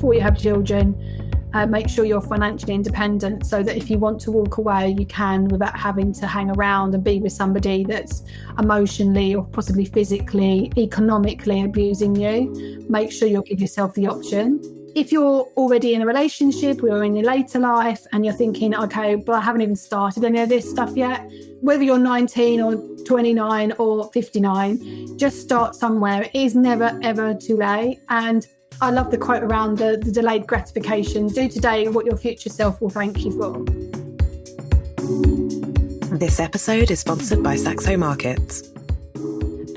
before you have children, make sure you're financially independent so that if you want to walk away, you can without having to hang around and be with somebody that's emotionally or possibly physically, economically abusing you. Make sure you'll give yourself the option. If you're already in a relationship or in your later life and you're thinking, okay, but I haven't even started any of this stuff yet, whether you're 19 or 29 or 59, just start somewhere. It is never, ever too late. And I love the quote around the delayed gratification. Do today what your future self will thank you for. This episode is sponsored by Saxo Markets.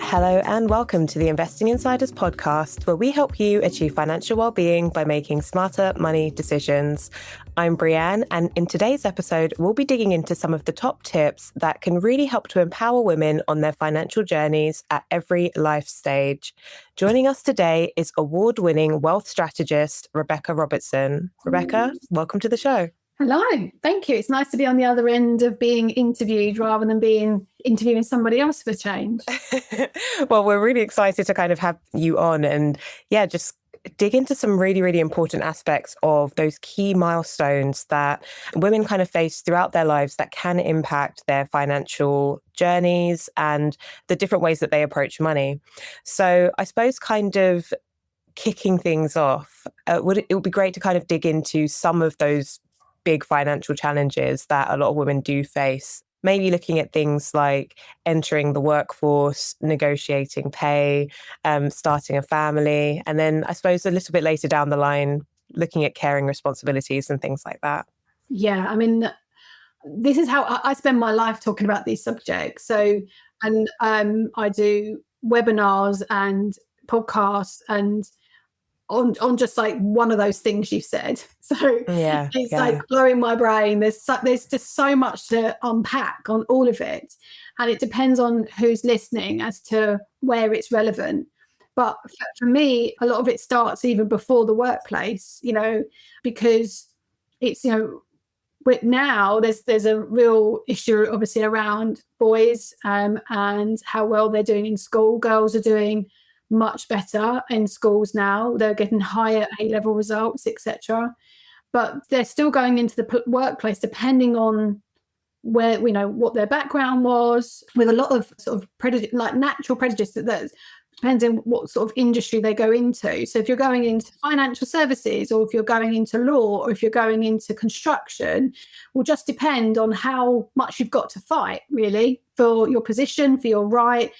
Hello and welcome to the Investing Insiders podcast, where we help you achieve financial well-being by making smarter money decisions. I'm Brianne, and in today's episode, we'll be digging into some of the top tips that can really help to empower women on their financial journeys at every life stage. Joining us today is award-winning wealth strategist, Rebecca Robertson. Rebecca, welcome to the show. Hello, thank you. It's nice to be on the other end of being interviewed rather than interviewing somebody else for change. Well, we're really excited to kind of have you on and just dig into some really, really important aspects of those key milestones that women kind of face throughout their lives that can impact their financial journeys and the different ways that they approach money. So I suppose kind of kicking things off, it would be great to kind of dig into some of those big financial challenges that a lot of women do face. Maybe looking at things like entering the workforce, negotiating pay, starting a family, and then I suppose a little bit later down the line, looking at caring responsibilities and things like that. Yeah, I mean, this is how I spend my life talking about these subjects. So, and I do webinars and podcasts and on just like one of those things you said. So it's like blowing my brain. There's just so much to unpack on all of it. And it depends on who's listening as to where it's relevant. But for me, a lot of it starts even before the workplace, because it's, now there's a real issue obviously around boys and how well they're doing in school. Girls are doing much better in schools now. They're getting higher A-level results, etc. But they're still going into the workplace depending on where, what their background was, with a lot of sort of prejudice, like natural prejudice that depends on what sort of industry they go into. So if you're going into financial services, or if you're going into law, or if you're going into construction, will just depend on how much you've got to fight, really, for your position, for your right.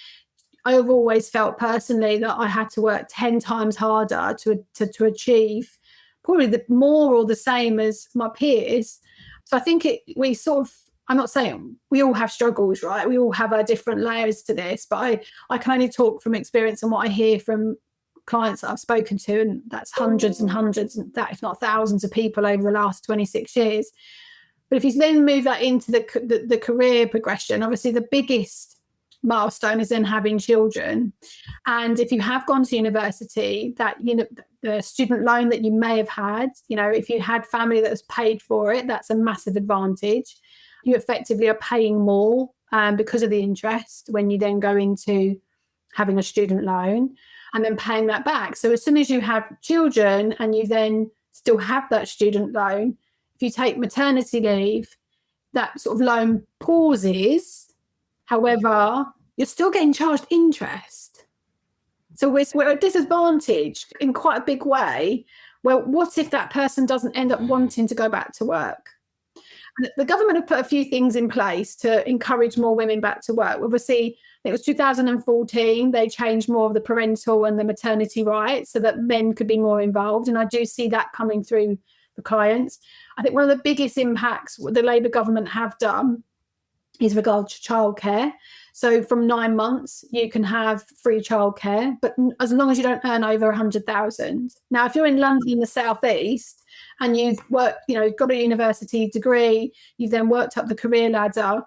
I've always felt personally that I had to work 10 times harder to achieve probably the more or the same as my peers. So I think I'm not saying we all have struggles, right? We all have our different layers to this, but I can only talk from experience and what I hear from clients that I've spoken to, and that's hundreds and hundreds, if not thousands of people over the last 26 years. But if you then move that into the career progression, obviously the biggest milestone is then having children. And if you have gone to university, that the student loan that you may have had, if you had family that was paid for it, that's a massive advantage. You effectively are paying more because of the interest when you then go into having a student loan and then paying that back. So as soon as you have children and you then still have that student loan, if you take maternity leave, that sort of loan pauses. However, you're still getting charged interest. So we're at a disadvantage in quite a big way. Well, what if that person doesn't end up wanting to go back to work? And the government have put a few things in place to encourage more women back to work. Obviously, I think it was 2014, they changed more of the parental and the maternity rights so that men could be more involved. And I do see that coming through for clients. I think one of the biggest impacts the Labour government have done is regard to childcare. So from 9 months, you can have free childcare, but as long as you don't earn over 100,000. Now, if you're in London in the southeast and you've worked, got a university degree, you've then worked up the career ladder,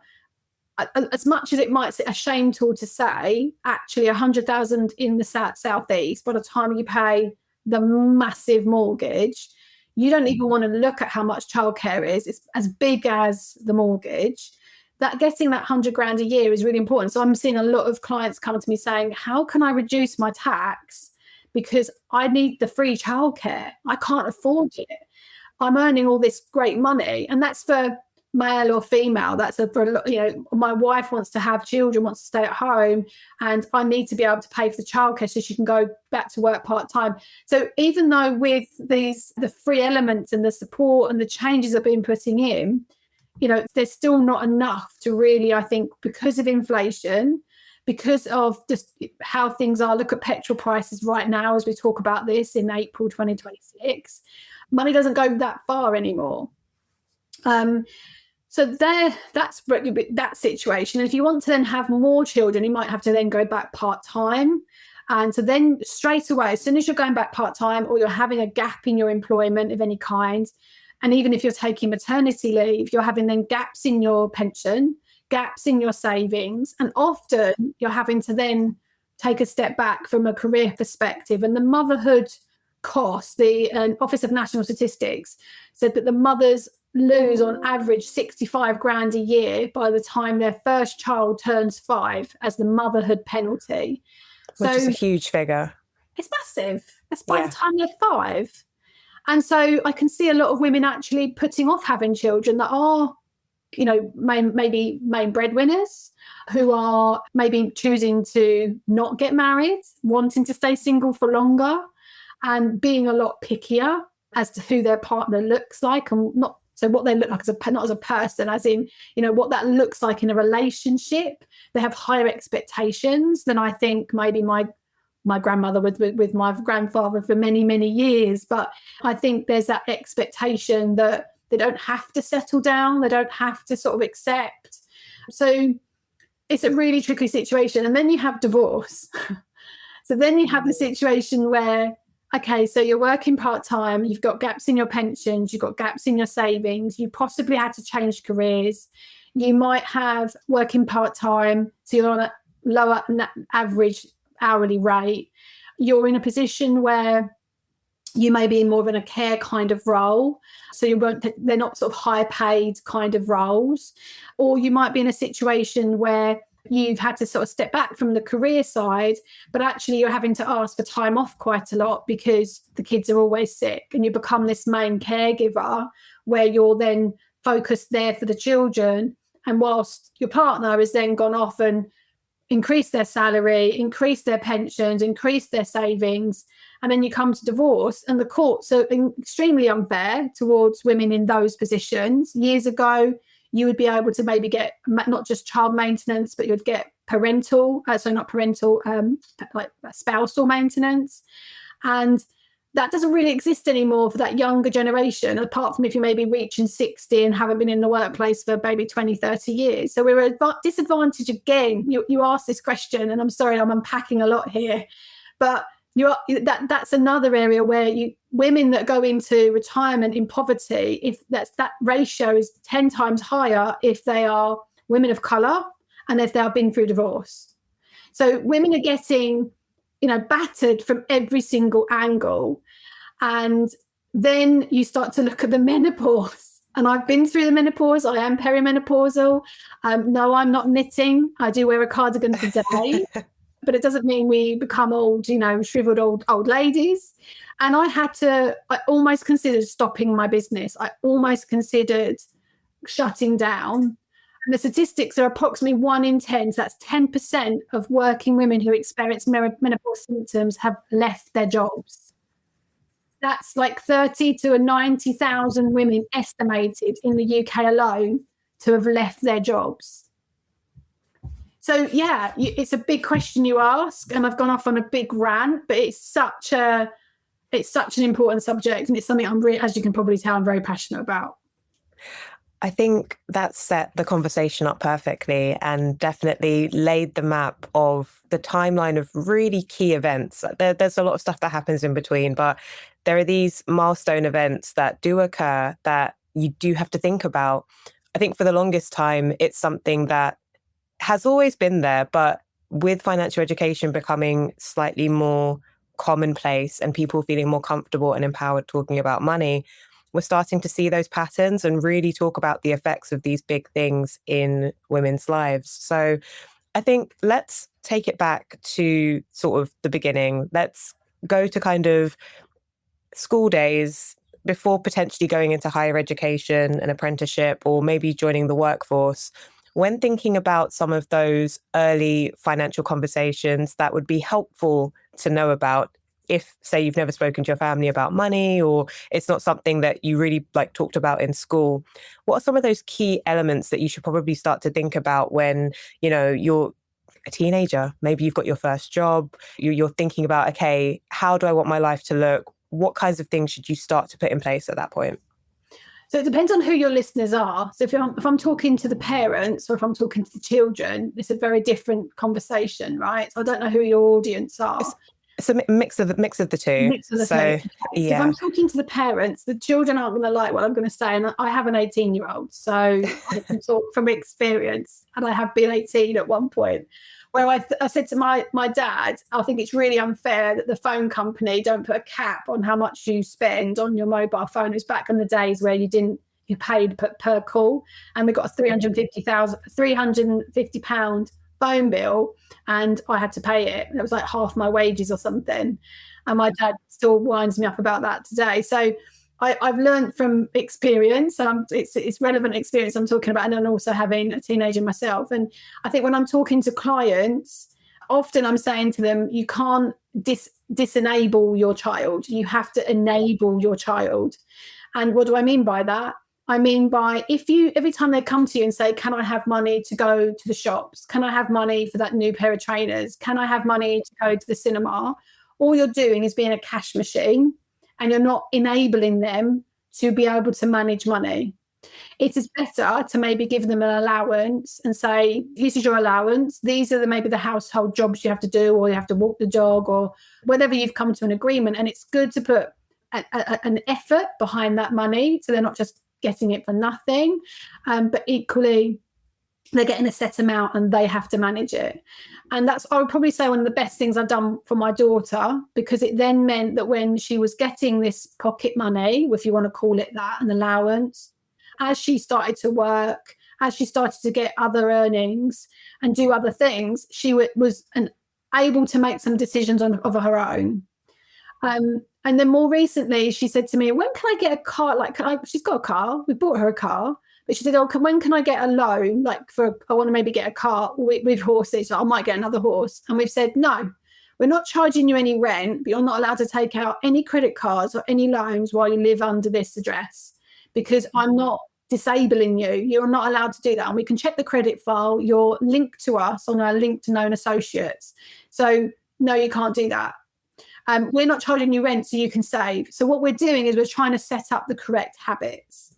as much as it might seem a shame to say, actually 100,000 in the southeast, by the time you pay the massive mortgage, you don't even want to look at how much childcare is. It's as big as the mortgage. That getting that 100 grand a year is really important. So I'm seeing a lot of clients come to me saying, how can I reduce my tax because I need the free childcare. I can't afford it. I'm earning all this great money, and that's for male or female. That's my wife wants to have children, wants to stay at home, and I need to be able to pay for the childcare so she can go back to work part-time. So even though with the free elements and the support and the changes I've been putting in, there's still not enough to really, I think, because of inflation, because of just how things are. Look at petrol prices right now as we talk about this in April 2026. Money doesn't go that far anymore. So that's that situation. And if you want to then have more children, you might have to then go back part-time. And so then straight away, as soon as you're going back part-time or you're having a gap in your employment of any kind, and even if you're taking maternity leave, you're having then gaps in your pension, gaps in your savings, and often you're having to then take a step back from a career perspective. And the motherhood cost, the Office of National Statistics said that the mothers lose on average 65 grand a year by the time their first child turns 5 as the motherhood penalty. Which is a huge figure. It's massive. That's by the time they're 5. And so I can see a lot of women actually putting off having children that are, maybe main breadwinners, who are maybe choosing to not get married, wanting to stay single for longer, and being a lot pickier as to who their partner looks like, and not so what they look like not as a person, as in, what that looks like in a relationship. They have higher expectations than I think maybe my grandmother with my grandfather for many, many years. But I think there's that expectation that they don't have to settle down. They don't have to sort of accept. So it's a really tricky situation. And then you have divorce. So then you have the situation where, okay, so you're working part-time, you've got gaps in your pensions, you've got gaps in your savings, you possibly had to change careers. You might have working part-time, so you're on a lower average hourly rate. You're in a position where you may be in more of a care kind of role, so they're not sort of high paid kind of roles. Or you might be in a situation where you've had to sort of step back from the career side, but actually you're having to ask for time off quite a lot because the kids are always sick, and you become this main caregiver where you're then focused there for the children. And whilst your partner has then gone off and increased their salary, increased their pensions, increased their savings, and then you come to divorce, and the courts are extremely unfair towards women in those positions. Years ago, you would be able to maybe get not just child maintenance, but you'd get like spousal maintenance. And that doesn't really exist anymore for that younger generation, apart from if you may be reaching 60 and haven't been in the workplace for maybe 20, 30 years. So we're at a disadvantage again. You asked this question, and I'm sorry, I'm unpacking a lot here, but that's another area where women that go into retirement in poverty, if that ratio is 10 times higher if they are women of colour and if they have been through divorce. So women are getting battered from every single angle. And then you start to look at the menopause. And I've been through the menopause. I am perimenopausal. No, I'm not knitting. I do wear a cardigan today. But it doesn't mean we become old, shriveled old ladies. And I almost considered stopping my business. I almost considered shutting down. And the statistics are approximately 1 in 10. So that's 10% of working women who experience menopause symptoms have left their jobs. That's like 30 to 90,000 women estimated in the UK alone to have left their jobs. So, yeah, it's a big question you ask, and I've gone off on a big rant, but it's such an important subject, and it's something as you can probably tell, I'm very passionate about. I think that set the conversation up perfectly and definitely laid the map of the timeline of really key events. There's a lot of stuff that happens in between, but there are these milestone events that do occur that you do have to think about. I think for the longest time, it's something that has always been there, but with financial education becoming slightly more commonplace and people feeling more comfortable and empowered talking about money, we're starting to see those patterns and really talk about the effects of these big things in women's lives. So I think let's take it back to sort of the beginning. Let's go to kind of school days before potentially going into higher education, an apprenticeship, or maybe joining the workforce, when thinking about some of those early financial conversations that would be helpful to know about, if, say, you've never spoken to your family about money, or it's not something that you really like talked about in school, what are some of those key elements that you should probably start to think about when, you know, you're a teenager, maybe you've got your first job, you're thinking about, okay, how do I want my life to look? What kinds of things should you start to put in place at that point? So it depends on who your listeners are. So if I'm talking to the parents or if I'm talking to the children, it's a very different conversation, right? So I don't know who your audience are. It's a mix of the two. Mix of the two. So Okay. yeah. So if I'm talking to the parents, the children aren't going to like what I'm going to say. And I have an 18-year-old, so I can talk from experience. And I have been 18 at one point, where I said to my dad, I think it's really unfair that the phone company don't put a cap on how much you spend on your mobile phone. It was back in the days where you paid per call, and we got a £350 phone bill, and I had to pay it. It was like half my wages or something. And my dad still winds me up about that today. So I've learned from experience, and it's relevant experience I'm talking about, and then also having a teenager myself. And I think when I'm talking to clients, often I'm saying to them, you can't disenable your child. You have to enable your child. And what do I mean by that? I mean by every time they come to you and say, can I have money to go to the shops? Can I have money for that new pair of trainers? Can I have money to go to the cinema? All you're doing is being a cash machine, and you're not enabling them to be able to manage money. It is better to maybe give them an allowance and say, this is your allowance. These are maybe the household jobs you have to do, or you have to walk the dog, or whatever you've come to an agreement. And it's good to put an effort behind that money, so they're not just getting it for nothing. But equally, they're getting a set amount and they have to manage it. And that's, I would probably say, one of the best things I've done for my daughter, because it then meant that when she was getting this pocket money, if you want to call it that, an allowance, as she started to work, as she started to get other earnings and do other things, she was able to make some decisions of her own. And then more recently, she said to me, when can I get a car? Like, she's got a car. We bought her a car. But she said, when can I get a loan? Like, I want to maybe get a car with horses. So I might get another horse. And we've said, no, we're not charging you any rent, but you're not allowed to take out any credit cards or any loans while you live under this address, because I'm not disabling you. You're not allowed to do that. And we can check the credit file. You're linked to us on our link to known associates. So no, you can't do that. We're not charging you rent so you can save. So what we're doing is we're trying to set up the correct habits.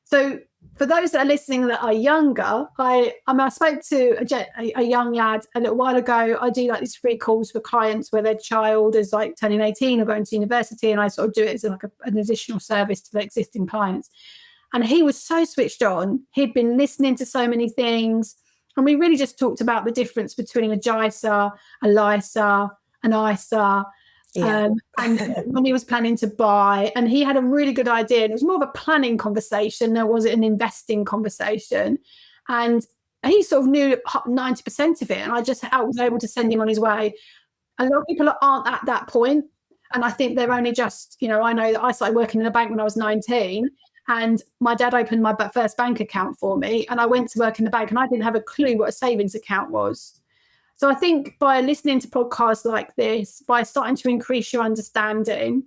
So for those that are listening that are younger, I spoke to a young lad a little while ago. I do like these free calls for clients where their child is like turning 18 or going to university, and I sort of do it as like an additional service to the existing clients. And he was so switched on. He'd been listening to so many things, and we really just talked about the difference between a JISA, a LISA, an ISA. Yeah. And when he was planning to buy, and he had a really good idea, and it was more of a planning conversation than was it an investing conversation. And he sort of knew 90% of it, and I was able to send him on his way. A lot of people aren't at that point, and I think they're only just, I know that I started working in a bank when I was 19, and my dad opened my first bank account for me, and I went to work in the bank, and I didn't have a clue what a savings account was. So I think by listening to podcasts like this, by starting to increase your understanding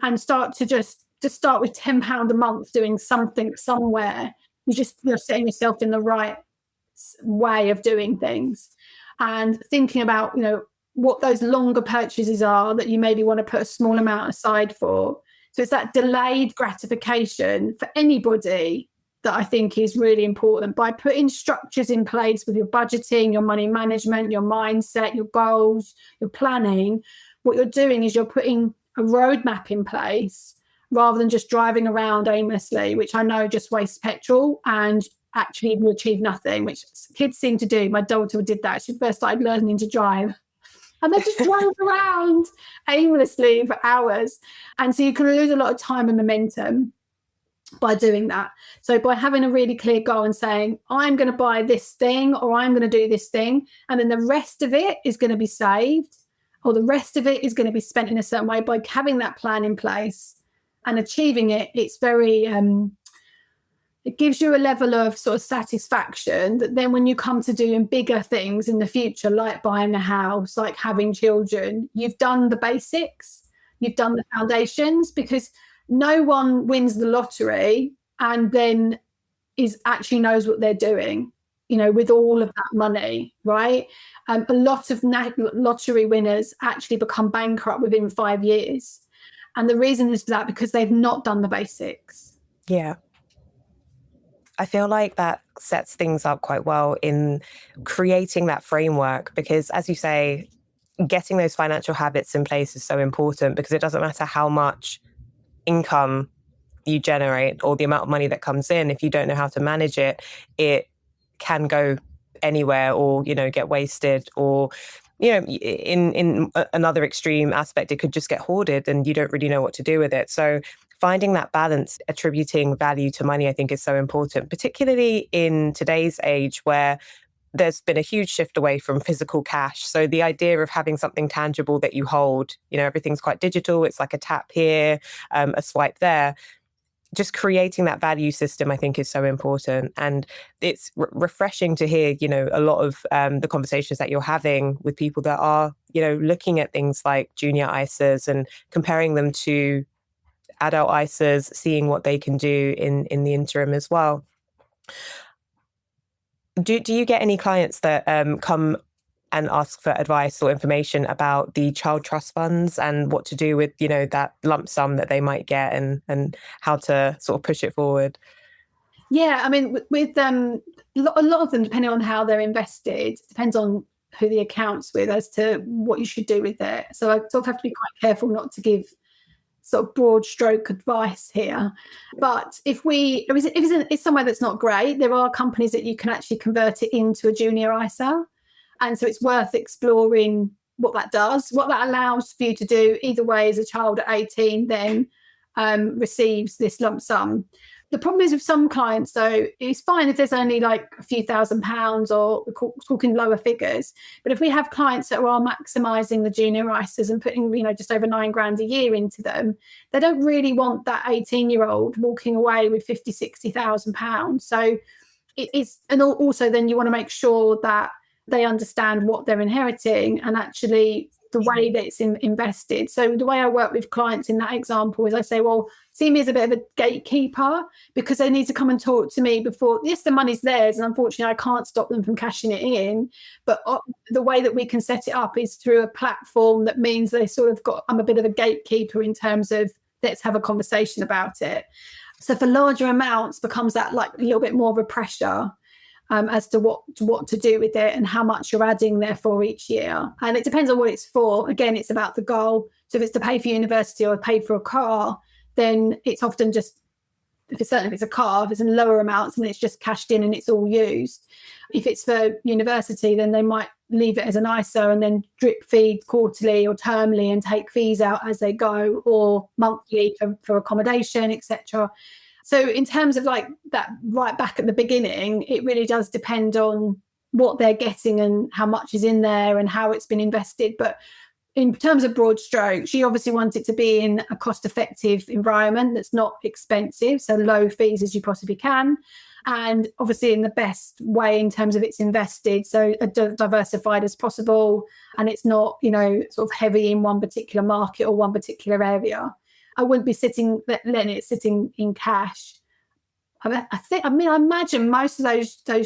and start to just start with £10 a month doing something somewhere, you're setting yourself in the right way of doing things, and thinking about, what those longer purchases are that you maybe want to put a small amount aside for. So it's that delayed gratification for anybody that I think is really important. By putting structures in place with your budgeting, your money management, your mindset, your goals, your planning, what you're doing is you're putting a roadmap in place rather than just driving around aimlessly, which I know just wastes petrol and actually will achieve nothing, which kids seem to do. My daughter did that. She first started learning to drive, and they just drove around aimlessly for hours. And so you can lose a lot of time and momentum by doing that. So by having a really clear goal and saying, I'm going to buy this thing, or I'm going to do this thing, and then the rest of it is going to be saved, or the rest of it is going to be spent in a certain way. By having that plan in place and achieving it, it's very it gives you a level of sort of satisfaction that then when you come to doing bigger things in the future, like buying a house, like having children, you've done the basics, you've done the foundations, because no one wins the lottery and then is actually knows what they're doing, with all of that money, right? A lot of lottery winners actually become bankrupt within 5 years. And the reason is for that, because they've not done the basics. Yeah. I feel like that sets things up quite well in creating that framework, because as you say, getting those financial habits in place is so important, because it doesn't matter how much income you generate or the amount of money that comes in. If you don't know how to manage it, it can go anywhere, or, get wasted, or, in another extreme aspect, it could just get hoarded and you don't really know what to do with it. So finding that balance, attributing value to money, I think is so important, particularly in today's age where there's been a huge shift away from physical cash. So the idea of having something tangible that you hold, everything's quite digital. It's like a tap here, a swipe there. Just creating that value system, I think, is so important. And it's refreshing to hear, a lot of the conversations that you're having with people that are, looking at things like junior ISAs and comparing them to adult ISAs, seeing what they can do in the interim as well. Do you get any clients that come and ask for advice or information about the child trust funds and what to do with, that lump sum that they might get, and how to sort of push it forward? Yeah, I mean, with a lot of them, depending on how they're invested, depends on who the account's with as to what you should do with it. So I sort of have to be quite careful not to give sort of broad stroke advice here. But if it's somewhere that's not great, there are companies that you can actually convert it into a junior ISA. And so it's worth exploring what that does, what that allows for you to do either way. As a child at 18 then receives this lump sum. The problem is with some clients, though, it's fine if there's only like a few £1,000s, or we're talking lower figures. But if we have clients that are maximising the junior ISAs and putting, just over £9,000 a year into them, they don't really want that 18-year-old walking away with £50,000-£60,000. So it is, and also then you want to make sure that they understand what they're inheriting and actually the way that it's invested. So the way I work with clients in that example is I say, well, see me as a bit of a gatekeeper, because they need to come and talk to me before. Yes, the money's theirs, and unfortunately I can't stop them from cashing it in. But the way that we can set it up is through a platform that means they sort of I'm a bit of a gatekeeper in terms of, let's have a conversation about it. So for larger amounts becomes that like a little bit more of a pressure as to what to do with it and how much you're adding there for each year. And it depends on what it's for. Again, it's about the goal. So if it's to pay for university or pay for a car, then it's often just, if it's a car, if it's in lower amounts, and it's just cashed in and it's all used. If it's for university, then they might leave it as an ISA and then drip feed quarterly or termly and take fees out as they go, or monthly for accommodation, etc. So in terms of like that right back at the beginning, it really does depend on what they're getting and how much is in there and how it's been invested. But in terms of broad strokes, you obviously want it to be in a cost-effective environment that's not expensive, so low fees as you possibly can. And obviously in the best way in terms of it's invested, so diversified as possible, and it's not, sort of heavy in one particular market or one particular area. I wouldn't be letting it sitting in cash. I imagine most of those. I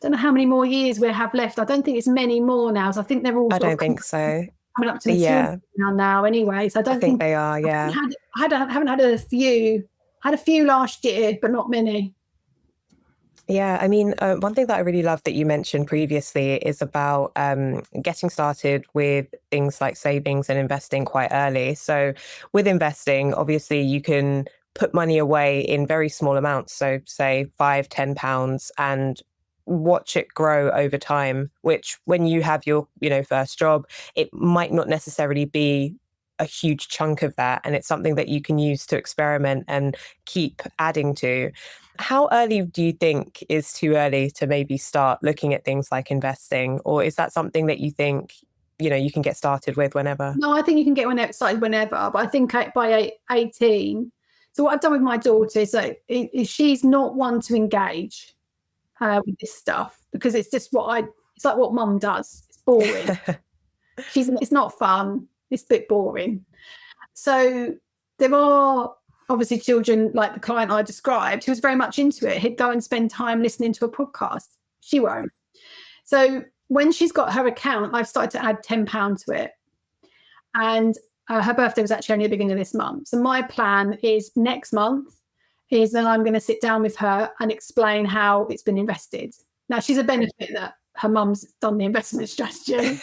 don't know how many more years we have left. I don't think it's many more now. So I think they're all. I don't think so. Coming up to maturity now. Anyway, so I think they are. Yeah. I haven't had a few. Had a few last year, but not many. Yeah, I mean, one thing that I really love that you mentioned previously is about getting started with things like savings and investing quite early. So with investing, obviously you can put money away in very small amounts. So say £5, £10, and watch it grow over time, which when you have your, first job, it might not necessarily be a huge chunk of that. And it's something that you can use to experiment and keep adding to. How early do you think is too early to maybe start looking at things like investing? Or is that something that you think, you can get started with whenever? No, I think you can get started whenever, but I think by 18. So what I've done with my daughter is she's not one to engage with this stuff, because it's just it's like what mum does. It's boring. It's not fun. It's a bit boring. So there are obviously children like the client I described who was very much into it. He'd go and spend time listening to a podcast. She won't. So when she's got her account, I've started to add £10 to it. And her birthday was actually only the beginning of this month. So my plan is next month is that I'm going to sit down with her and explain how it's been invested. Now, she's a benefit that her mum's done the investment strategy.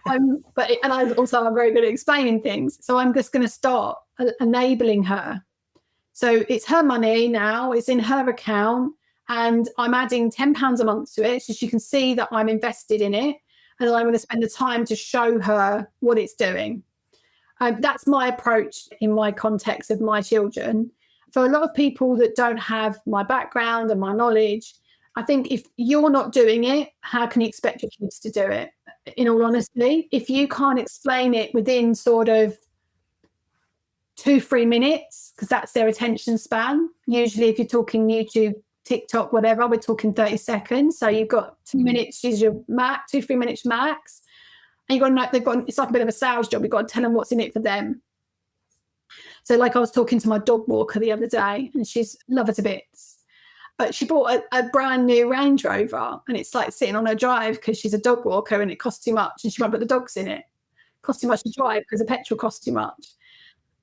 And I'm very good at explaining things. So I'm just going to start enabling her. So it's her money now, it's in her account, and I'm adding £10 a month to it so she can see that I'm invested in it. And then I'm going to spend the time to show her what it's doing. That's my approach in my context of my children. For a lot of people that don't have my background and my knowledge, I think if you're not doing it, how can you expect your kids to do it? In all honesty, if you can't explain it within sort of 2-3 minutes, because that's their attention span. Usually if you're talking YouTube, TikTok, whatever, we're talking 30 seconds. So you've got 2 minutes is your max, 2-3 minutes max. And you've got to know, it's like a bit of a sales job. You've got to tell them what's in it for them. So like I was talking to my dog walker the other day, and she's love her to bits. But she bought a brand new Range Rover, and it's like sitting on her drive because she's a dog walker and it costs too much and she won't put the dogs in it. It costs too much to drive because the petrol costs too much.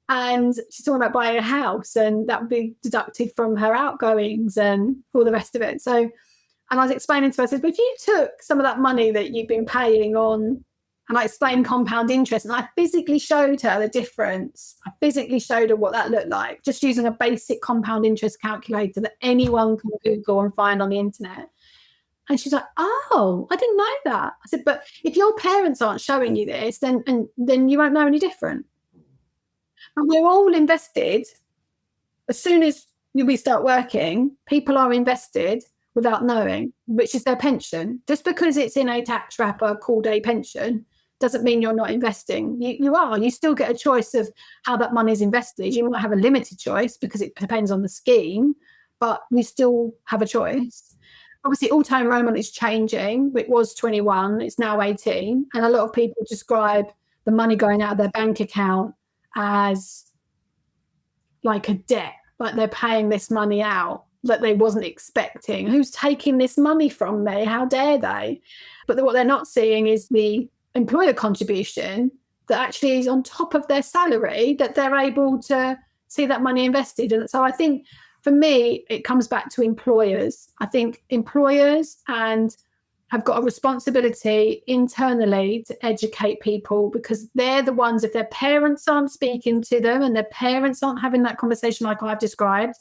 And she's talking about buying a house, and that would be deducted from her outgoings and all the rest of it. So, and I was explaining to her, I said, but if you took some of that money that you've been paying on, and I explained compound interest, and I physically showed her the difference. I physically showed her what that looked like, just using a basic compound interest calculator that anyone can Google and find on the internet. And she's like, oh, I didn't know that. I said, but if your parents aren't showing you this, then you won't know any different. And we're all invested. As soon as we start working, people are invested without knowing, which is their pension. Just because it's in a tax wrapper called a pension doesn't mean you're not investing. You are. You still get a choice of how that money is invested. You might have a limited choice because it depends on the scheme, but we still have a choice. Obviously, auto-enrollment is changing. It was 21, it's now 18. And a lot of people describe the money going out of their bank account as like a debt, like they're paying this money out that they wasn't expecting. Who's taking this money from me? How dare they? But what they're not seeing is the employer contribution that actually is on top of their salary, that they're able to see that money invested. And so I think for me, it comes back to employers. I think employers have got a responsibility internally to educate people, because they're the ones, if their parents aren't speaking to them and their parents aren't having that conversation like I've described,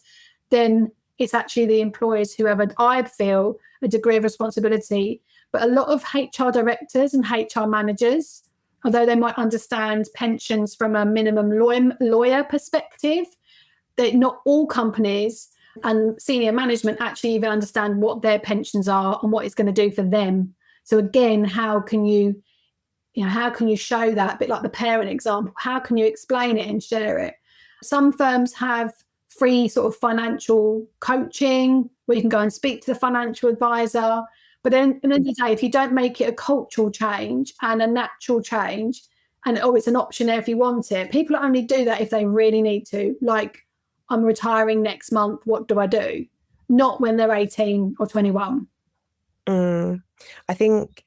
then it's actually the employers who have, I feel, a degree of responsibility. But a lot of HR directors and HR managers, although they might understand pensions from a minimum lawyer perspective, that not all companies and senior management actually even understand what their pensions are and what it's going to do for them. So again, how can you show that, a bit like the parent example? How can you explain it and share it? Some firms have free sort of financial coaching where you can go and speak to the financial advisor. But then at the end of the day, if you don't make it a cultural change and a natural change, and it's an option there if you want it, people only do that if they really need to. Like, I'm retiring next month, what do I do? Not when they're 18 or 21. I think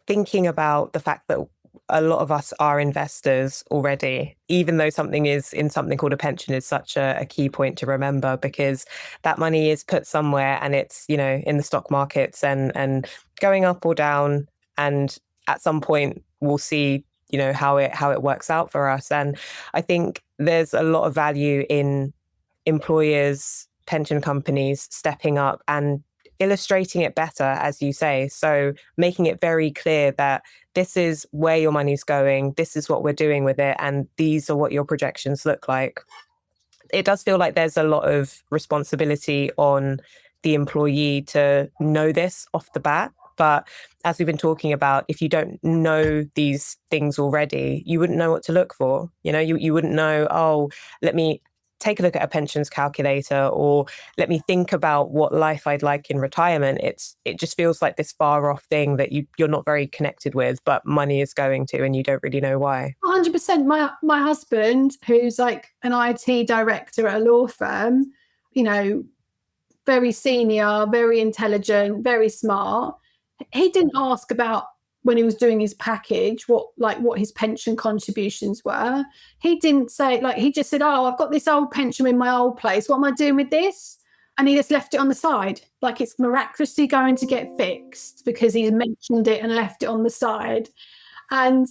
thinking about the fact that a lot of us are investors already, even though something is in something called a pension, is such a key point to remember, because that money is put somewhere and it's, in the stock markets and going up or down. And at some point we'll see, how it works out for us. And I think there's a lot of value in employers, pension companies stepping up and illustrating it better, as you say. So making it very clear that this is where your money's going, this is what we're doing with it, and these are what your projections look like. It does feel like there's a lot of responsibility on the employee to know this off the bat. But as we've been talking about, if you don't know these things already, you wouldn't know what to look for. You wouldn't know, oh, let me take a look at a pensions calculator, or let me think about what life I'd like in retirement. It just feels like this far off thing that you're not very connected with, but money is going to, and you don't really know why. 100%. My husband, who's like an IT director at a law firm, very senior, very intelligent, very smart. He didn't ask about, when he was doing his package, what his pension contributions were. He didn't say, he just said, oh, I've got this old pension in my old place. What am I doing with this? And he just left it on the side, like it's miraculously going to get fixed because he's mentioned it and left it on the side. And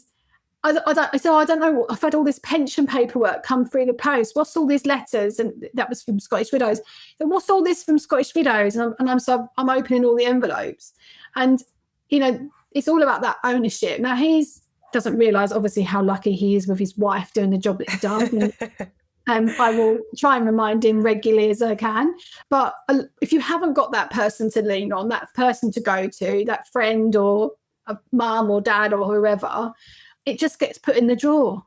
I don't know. I've had all this pension paperwork come through the post. What's all these letters? And that was from Scottish Widows. And what's all this from Scottish Widows? And I'm opening all the envelopes, and it's all about that ownership. Now he doesn't realise obviously how lucky he is with his wife doing the job that he does. And I will try and remind him regularly as I can. But if you haven't got that person to lean on, that person to go to, that friend or a mum or dad or whoever, it just gets put in the drawer.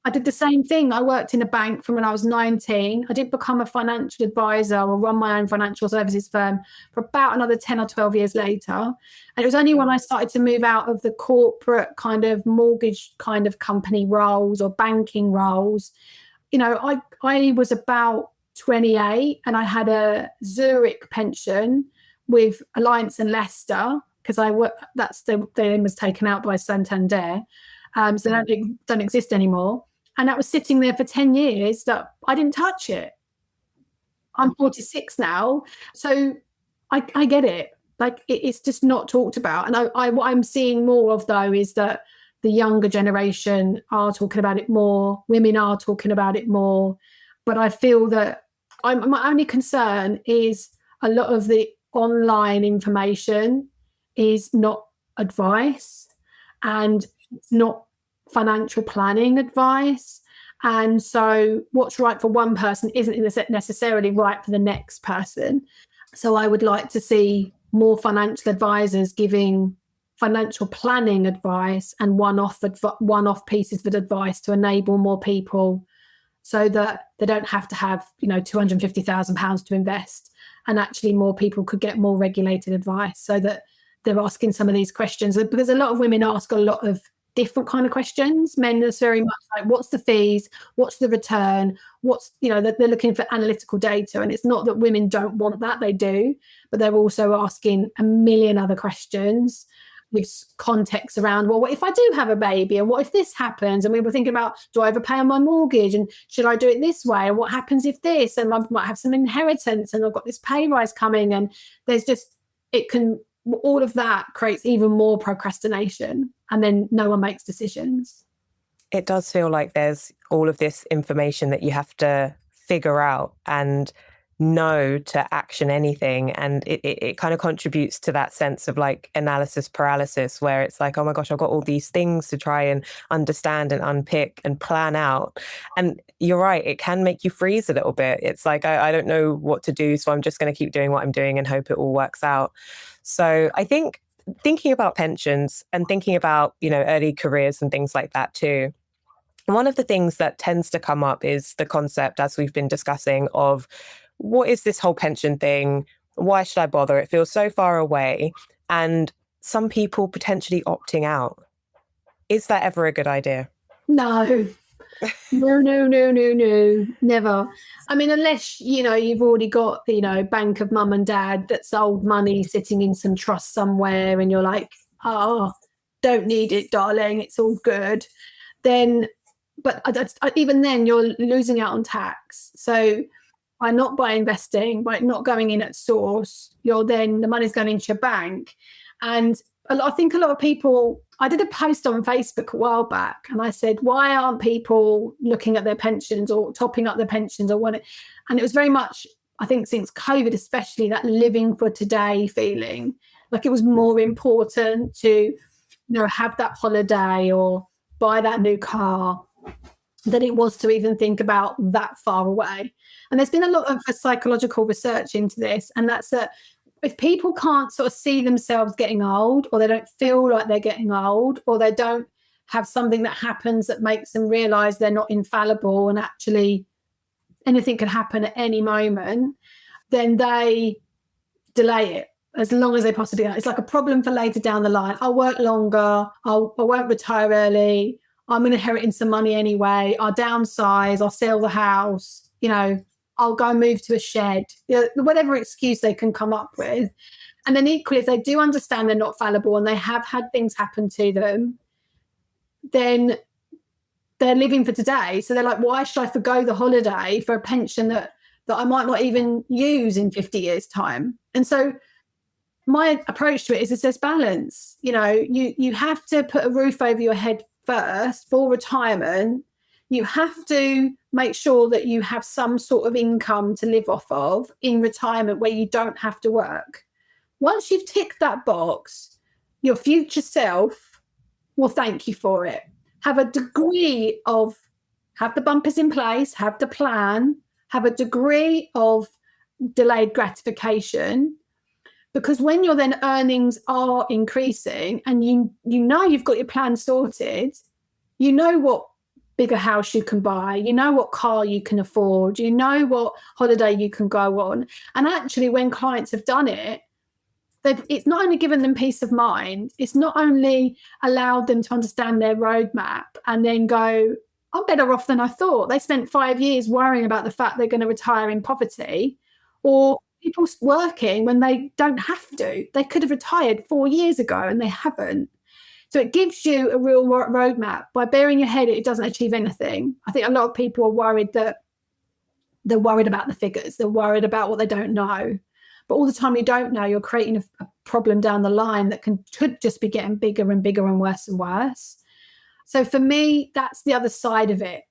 I did the same thing. I worked in a bank from when I was 19. I didn't become a financial advisor or run my own financial services firm for about another 10 or 12 years later. And it was only when I started to move out of the corporate kind of mortgage kind of company roles or banking roles. I was about 28 and I had a Zurich pension with Alliance and Leicester, because the name was taken out by Santander, so they don't exist anymore. And that was sitting there for 10 years that I didn't touch it. I'm 46 now, so I get it. It's just not talked about. And what I'm seeing more of, though, is that the younger generation are talking about it more. Women are talking about it more. But I feel that my only concern is a lot of the online information is not advice, and it's not financial planning advice. And so what's right for one person isn't necessarily right for the next person. So I would like to see more financial advisors giving financial planning advice and one-off pieces of advice to enable more people, so that they don't have to have £250,000 to invest, and actually more people could get more regulated advice, so that they're asking some of these questions. Because a lot of women ask a lot of different kind of questions. Men are very much like, what's the fees? What's the return? They're looking for analytical data. And it's not that women don't want that, they do, but they're also asking a million other questions with context around, well, what if I do have a baby, and what if this happens? And we were thinking about, do I overpay on my mortgage, and should I do it this way? And what happens if this? And I might have some inheritance, and I've got this pay rise coming. And all of that creates even more procrastination, and then no one makes decisions. It does feel like there's all of this information that you have to figure out and know to action anything. And it kind of contributes to that sense of analysis paralysis, where it's like, oh my gosh, I've got all these things to try and understand and unpick and plan out. And you're right, it can make you freeze a little bit. It's like, I don't know what to do, so I'm just going to keep doing what I'm doing and hope it all works out. So I think thinking about pensions and thinking about, early careers and things like that too, one of the things that tends to come up is the concept, as we've been discussing, of what is this whole pension thing? Why should I bother? It feels so far away. And some people potentially opting out. Is that ever a good idea? No. No, never. I mean, unless, you've already got, bank of mum and dad that's old money sitting in some trust somewhere, and you're like, oh, don't need it, darling, it's all good. Then, but even then, you're losing out on tax. So by investing, by not going in at source, the money's going into your bank. And I think a lot of people, I did a post on Facebook a while back, and I said, why aren't people looking at their pensions or topping up their pensions or what? And it was very much, I think since COVID especially, that living for today feeling. Like it was more important to, have that holiday or buy that new car than it was to even think about that far away. And there's been a lot of psychological research into this, and that's that if people can't sort of see themselves getting old, or they don't feel like they're getting old, or they don't have something that happens that makes them realize they're not infallible and actually anything can happen at any moment, then they delay it as long as they possibly can. It's like a problem for later down the line. I'll work longer. I won't retire early. I'm inheriting some money anyway. I'll downsize. I'll sell the house. I'll go and move to a shed. Whatever excuse they can come up with. And then equally, if they do understand they're not fallible and they have had things happen to them, then they're living for today. So they're like, why should I forgo the holiday for a pension that I might not even use in 50 years' time? And so my approach to it is there's balance. You have to put a roof over your head first for retirement. You have to make sure that you have some sort of income to live off of in retirement where you don't have to work. Once you've ticked that box, your future self will thank you for it. Have a degree of, have the bumpers in place, have the plan, have a degree of delayed gratification, because when your then earnings are increasing and you know you've got your plan sorted, you know what bigger house you can buy, you know what car you can afford, you know what holiday you can go on. And actually, when clients have done it, it's not only given them peace of mind, it's not only allowed them to understand their roadmap and then go, I'm better off than I thought. They spent 5 years worrying about the fact they're going to retire in poverty, or people working when they don't have to. They could have retired 4 years ago and they haven't. So it gives you a real roadmap. By bearing your head, it doesn't achieve anything. I think a lot of people are worried that they're worried about the figures. They're worried about what they don't know. But all the time you don't know, you're creating a problem down the line that could just be getting bigger and bigger and worse and worse. So for me, that's the other side of it.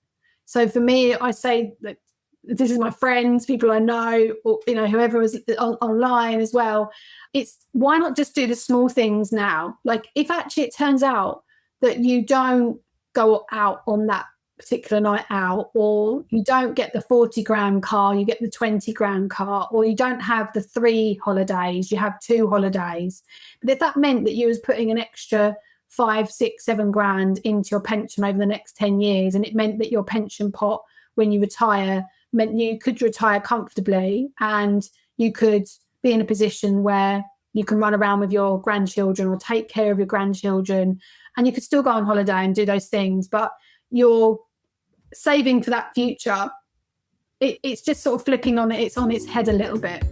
So for me, I say that this is my friends, people I know, or whoever is online as well. It's why not just do the small things now? Like if actually it turns out that you don't go out on that particular night out, or you don't get the 40 grand car, you get the 20 grand car, or you don't have the 3 holidays, you have 2 holidays. But if that meant that you was putting an extra 5, 6, 7 grand into your pension over the next 10 years, and it meant that your pension pot when you retire meant you could retire comfortably and you could be in a position where you can run around with your grandchildren or take care of your grandchildren, and you could still go on holiday and do those things, but you're saving for that future. It's just sort of flipping on it. It's on its head a little bit.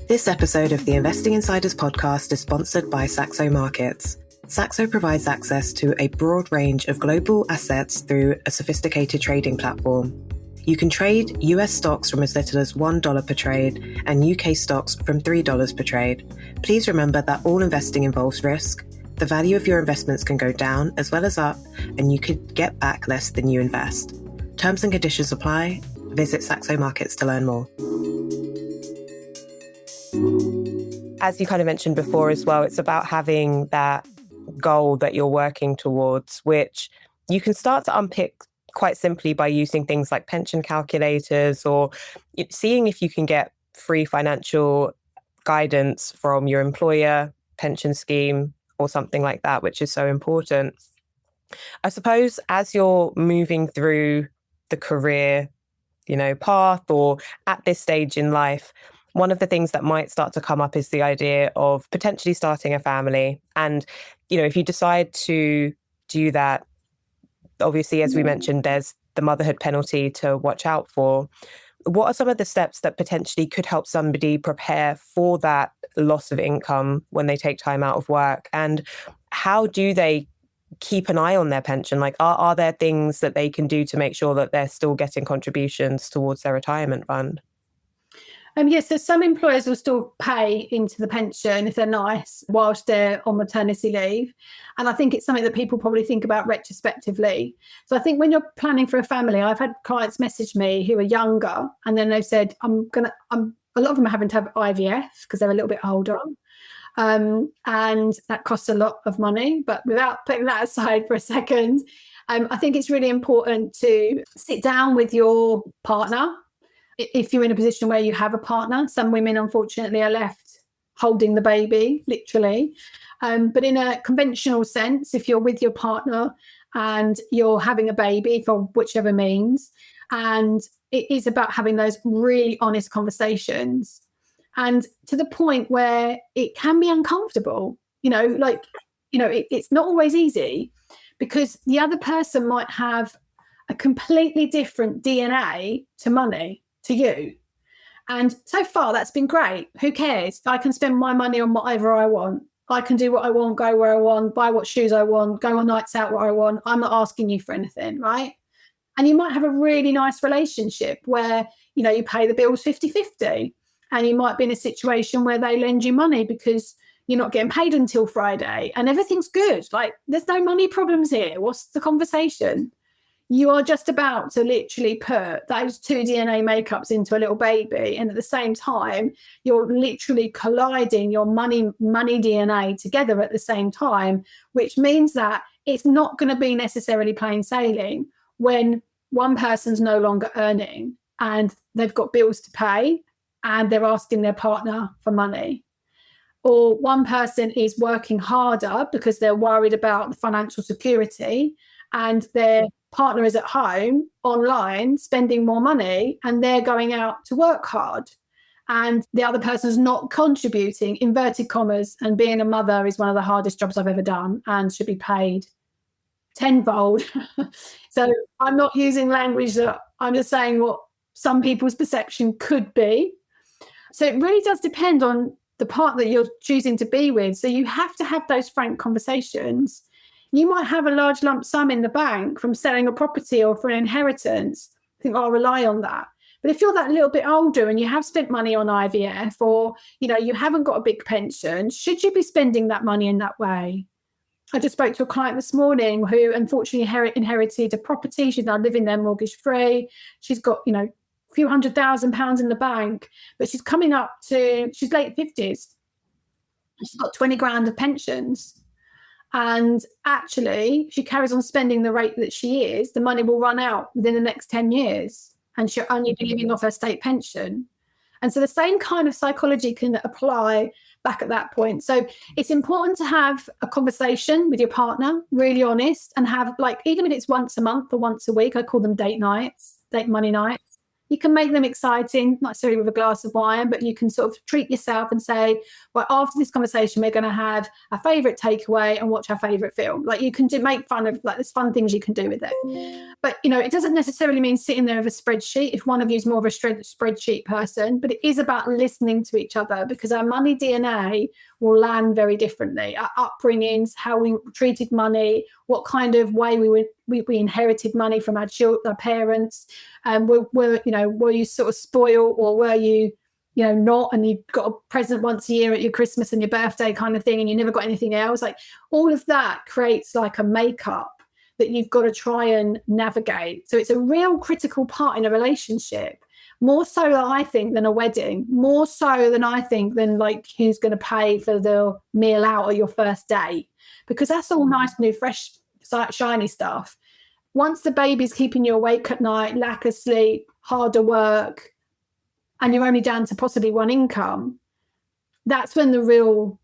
This episode of the Investing Insiders podcast is sponsored by Saxo Markets. Saxo provides access to a broad range of global assets through a sophisticated trading platform. You can trade US stocks from as little as $1 per trade and UK stocks from $3 per trade. Please remember that all investing involves risk. The value of your investments can go down as well as up, and you could get back less than you invest. Terms and conditions apply. Visit Saxo Markets to learn more. As you kind of mentioned before as well, it's about having that goal that you're working towards, which you can start to unpick quite simply by using things like pension calculators, or seeing if you can get free financial guidance from your employer, pension scheme, or something like that, which is so important. I suppose as you're moving through the career, path, or at this stage in life, one of the things that might start to come up is the idea of potentially starting a family. And, if you decide to do that, obviously, as we mentioned, there's the motherhood penalty to watch out for. What are some of the steps that potentially could help somebody prepare for that loss of income when they take time out of work? And how do they keep an eye on their pension? Like, are there things that they can do to make sure that they're still getting contributions towards their retirement fund? Yes, so some employers will still pay into the pension if they're nice whilst they're on maternity leave. And I think it's something that people probably think about retrospectively. So I think when you're planning for a family, I've had clients message me who are younger, and then they've said, a lot of them are having to have IVF because they're a little bit older. And that costs a lot of money. But without putting that aside for a second, I think it's really important to sit down with your partner if you're in a position where you have a partner. Some women, unfortunately, are left holding the baby, literally. But in a conventional sense, if you're with your partner and you're having a baby for whichever means, and it is about having those really honest conversations, and to the point where it can be uncomfortable, it's not always easy, because the other person might have a completely different DNA to money to you. And so far, that's been great. Who cares? I can spend my money on whatever I want. I can do what I want, go where I want, buy what shoes I want, go on nights out where I want. I'm not asking you for anything, right? And you might have a really nice relationship where, you pay the bills 50-50. And you might be in a situation where they lend you money because you're not getting paid until Friday and everything's good. Like, there's no money problems here. What's the conversation? You are just about to literally put those two DNA makeups into a little baby. And at the same time, you're literally colliding your money DNA together at the same time, which means that it's not going to be necessarily plain sailing when one person's no longer earning and they've got bills to pay and they're asking their partner for money. Or one person is working harder because they're worried about the financial security, and their partner is at home online spending more money and they're going out to work hard, and the other person's not contributing, inverted commas, and being a mother is one of the hardest jobs I've ever done and should be paid tenfold. So I'm not using language that, I'm just saying what some people's perception could be. So it really does depend on the partner that you're choosing to be with. So you have to have those frank conversations. You might have a large lump sum in the bank from selling a property or for an inheritance. I think I'll rely on that. But if you're that little bit older and you have spent money on IVF, or you haven't got a big pension, should you be spending that money in that way? I just spoke to a client this morning who unfortunately inherited a property. She's now living there mortgage free. She's got a few £100,000 in the bank, but she's she's late 50s. She's got 20 grand of pensions. And actually, if she carries on spending the rate that she is, the money will run out within the next 10 years and she'll only be living off her state pension. And so the same kind of psychology can apply back at that point. So it's important to have a conversation with your partner, really honest, and have, even if it's once a month or once a week, I call them date nights, date money nights. You can make them exciting, not necessarily with a glass of wine, but you can sort of treat yourself and say, well, after this conversation, we're going to have a favourite takeaway and watch our favourite film. You can make fun of, there's fun things you can do with it. But, it doesn't necessarily mean sitting there with a spreadsheet if one of you is more of a spreadsheet person, but it is about listening to each other, because our money DNA will land very differently. Our upbringings, how we treated money, what kind of way we inherited money from our parents, were you sort of spoiled, or were you not, and you got a present once a year at your Christmas and your birthday kind of thing, and you never got anything else. All of that creates a makeup that you've got to try and navigate. So it's a real critical part in a relationship, more so I think than a wedding, more so than I think than who's going to pay for the meal out at your first date, because that's all nice, new, fresh, shiny stuff. Once the baby's keeping you awake at night, lack of sleep, harder work, and you're only down to possibly one income, that's when the real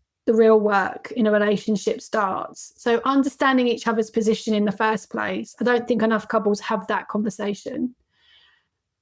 work in a relationship starts. So understanding each other's position in the first place, I don't think enough couples have that conversation.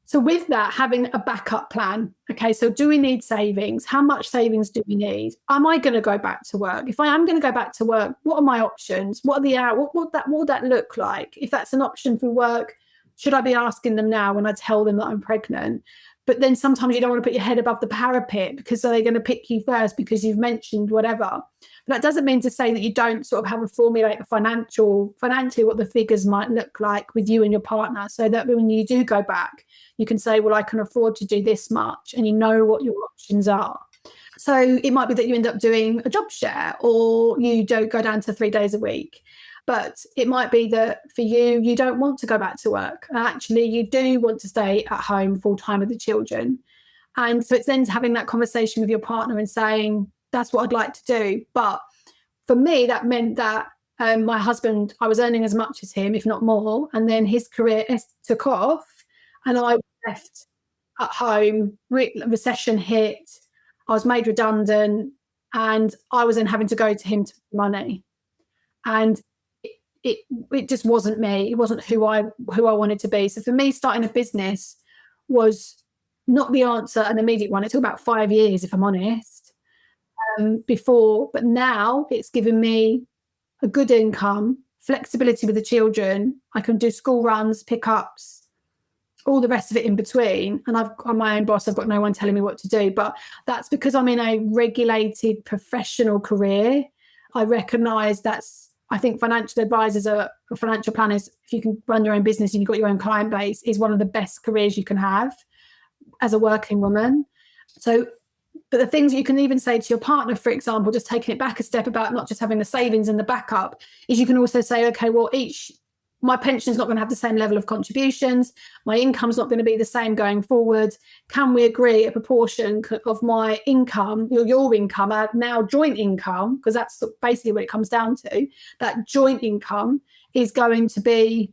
So with that, having a backup plan. Okay, so do we need savings? How much savings do we need? Am I going to go back to work? If I am going to go back to work, what are my options? What are the hours? What would that look like? If that's an option for work, should I be asking them now when I tell them that I'm pregnant? But then sometimes you don't want to put your head above the parapet, because they're going to pick you first because you've mentioned whatever. But that doesn't mean to say that you don't sort of have a formulate financially what the figures might look like with you and your partner, so that when you do go back, you can say, well, I can afford to do this much, and you know what your options are. So it might be that you end up doing a job share, or you don't go down to 3 days a week. But it might be that for you, you don't want to go back to work. Actually, you do want to stay at home full time with the children. And so it's then having that conversation with your partner and saying, that's what I'd like to do. But for me, that meant that my husband, I was earning as much as him, if not more. And then his career took off and I was left at home, recession hit, I was made redundant, and I was then having to go to him for money. And it just wasn't me. It wasn't who I wanted to be. So for me, starting a business was not the answer, an immediate one. It took about 5 years, if I'm honest, before. But now it's given me a good income, flexibility with the children. I can do school runs, pickups, all the rest of it in between. And I'm my own boss. I've got no one telling me what to do. But that's because I'm in a regulated professional career. I recognise I think financial advisors or financial planners, if you can run your own business and you've got your own client base, is one of the best careers you can have as a working woman. So, but the things that you can even say to your partner, for example, just taking it back a step about not just having the savings and the backup, is you can also say, okay, well, my pension is not going to have the same level of contributions. My income's not going to be the same going forward. Can we agree a proportion of my income, your income, now joint income, because that's basically what it comes down to, that joint income is going to be,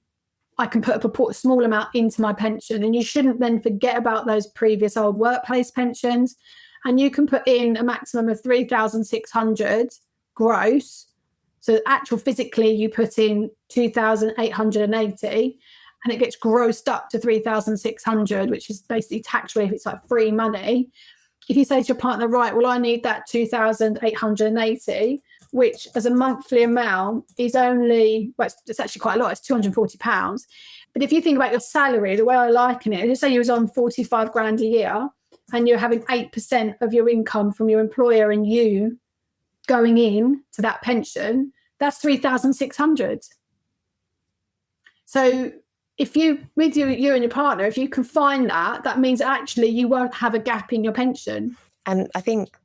I can put a small amount into my pension. And you shouldn't then forget about those previous old workplace pensions. And you can put in a maximum of 3,600 gross. So actual physically, you put in 2,880 and it gets grossed up to 3,600, which is basically tax-free if it's like free money. If you say to your partner, right, well, I need that 2,880, which as a monthly amount is only, well, it's actually quite a lot, it's £240. But if you think about your salary, the way I liken it, let's say you was on 45 grand a year and you're having 8% of your income from your employer and you going in to that pension, that's 3,600. So if you, with you and your partner, if you can find that means actually you won't have a gap in your pension. And I think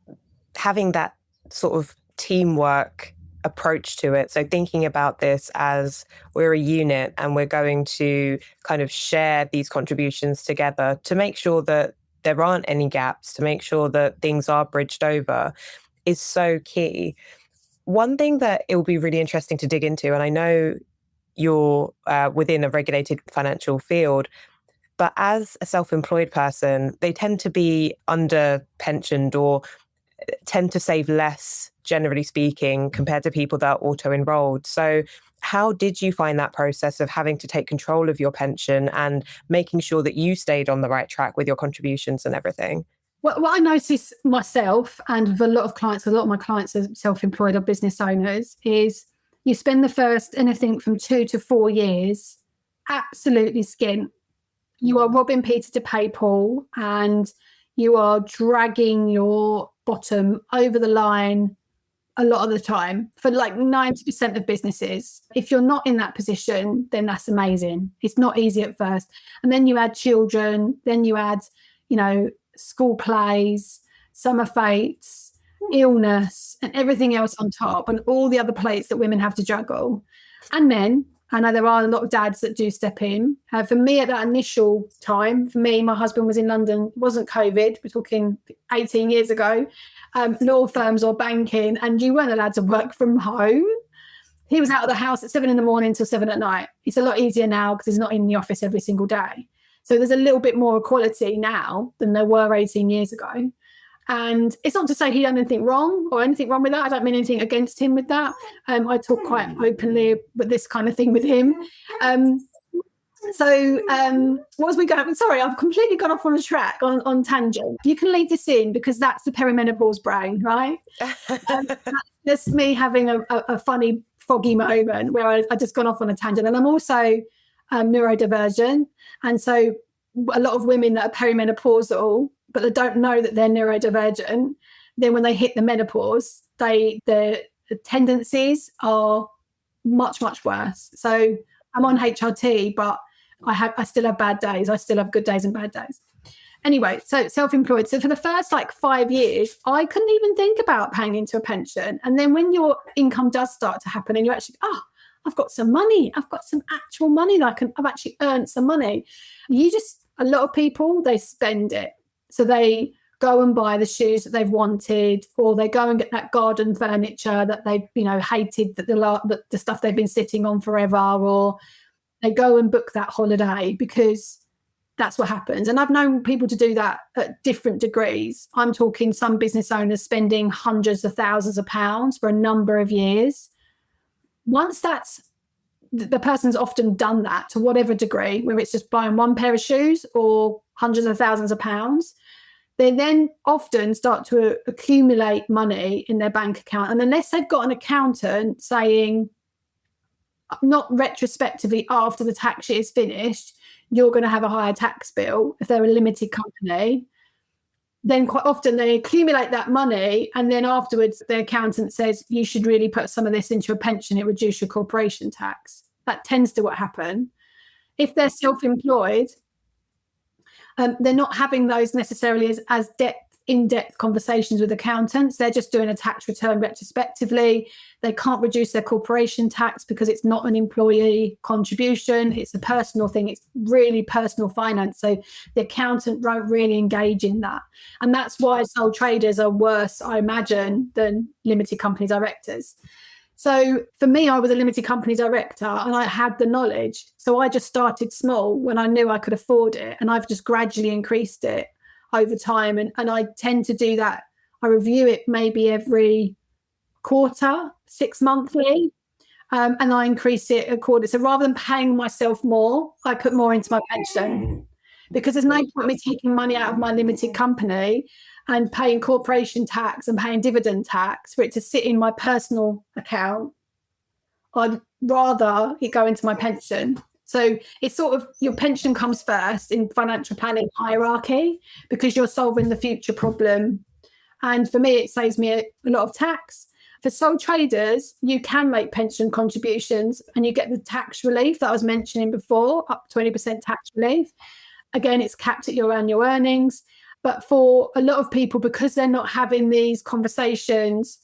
having that sort of teamwork approach to it, so thinking about this as we're a unit and we're going to kind of share these contributions together to make sure that there aren't any gaps, to make sure that things are bridged over, is so key. One thing that it will be really interesting to dig into, and I know you're within a regulated financial field, but as a self-employed person, they tend to be under-pensioned or tend to save less, generally speaking, compared to people that are auto-enrolled. So how did you find that process of having to take control of your pension and making sure that you stayed on the right track with your contributions and everything? Well, what I notice myself and with a lot of my clients are self-employed or business owners, is you spend the first anything from 2 to 4 years absolutely skint. You are robbing Peter to pay Paul, and you are dragging your bottom over the line a lot of the time for like 90% of businesses. If you're not in that position, then that's amazing. It's not easy at first. And then you add children, then you add, school plays, summer fates, illness, and everything else on top, and all the other plates that women have to juggle. And men, I know there are a lot of dads that do step in. For me, at that initial time, my husband was in London. It wasn't COVID. We're talking 18 years ago. Law firms or banking, and you weren't allowed to work from home. He was out of the house at 7 a.m. till 7 p.m. It's a lot easier now because he's not in the office every single day. So there's a little bit more equality now than there were 18 years ago. And it's not to say he done anything wrong or anything wrong with that. I don't mean anything against him with that. I talk quite openly with this kind of thing with him. What was we going? Sorry, I've completely gone off on a track, on tangent. You can leave this in because that's the perimenopause brain, right? That's just me having a funny, foggy moment where I just gone off on a tangent. And I'm also neurodivergent. And so a lot of women that are perimenopausal, but they don't know that they're neurodivergent, then when they hit the menopause, the tendencies are much, much worse. So I'm on HRT, but I still have bad days. I still have good days and bad days. Anyway, so self-employed. So for the first 5 years, I couldn't even think about paying into a pension. And then when your income does start to happen and you actually, I've got some money. I've got some actual money that I've actually earned some money. A lot of people, they spend it. So they go and buy the shoes that they've wanted, or they go and get that garden furniture that they've, hated, that the stuff they've been sitting on forever, or they go and book that holiday because that's what happens. And I've known people to do that at different degrees. I'm talking some business owners spending hundreds of thousands of pounds for a number of years. Once the person's often done that to whatever degree, whether it's just buying one pair of shoes or hundreds of thousands of pounds, they then often start to accumulate money in their bank account. And unless they've got an accountant saying, not retrospectively after the tax year is finished, you're going to have a higher tax bill, if they're a limited company, then quite often they accumulate that money, and then afterwards the accountant says you should really put some of this into a pension, it reduce your corporation tax. That tends to what happen. If they're self-employed, they're not having those necessarily as in-depth conversations with accountants. They're just doing a tax return retrospectively. They can't reduce their corporation tax because it's not an employee contribution. It's a personal thing. It's really personal finance. So the accountant won't really engage in that. And that's why sole traders are worse, I imagine, than limited company directors. So for me, I was a limited company director and I had the knowledge. So I just started small when I knew I could afford it. And I've just gradually increased it over time. And I tend to do that. I review it maybe every quarter, 6 monthly, and I increase it accordingly. So rather than paying myself more, I put more into my pension, because there's no point me taking money out of my limited company and paying corporation tax and paying dividend tax for it to sit in my personal account. I'd rather it go into my pension. So it's sort of, your pension comes first in financial planning hierarchy, because you're solving the future problem. And for me, it saves me a lot of tax. For sole traders, you can make pension contributions and you get the tax relief that I was mentioning before, up 20% tax relief. Again, it's capped at your annual earnings. But for a lot of people, because they're not having these conversations,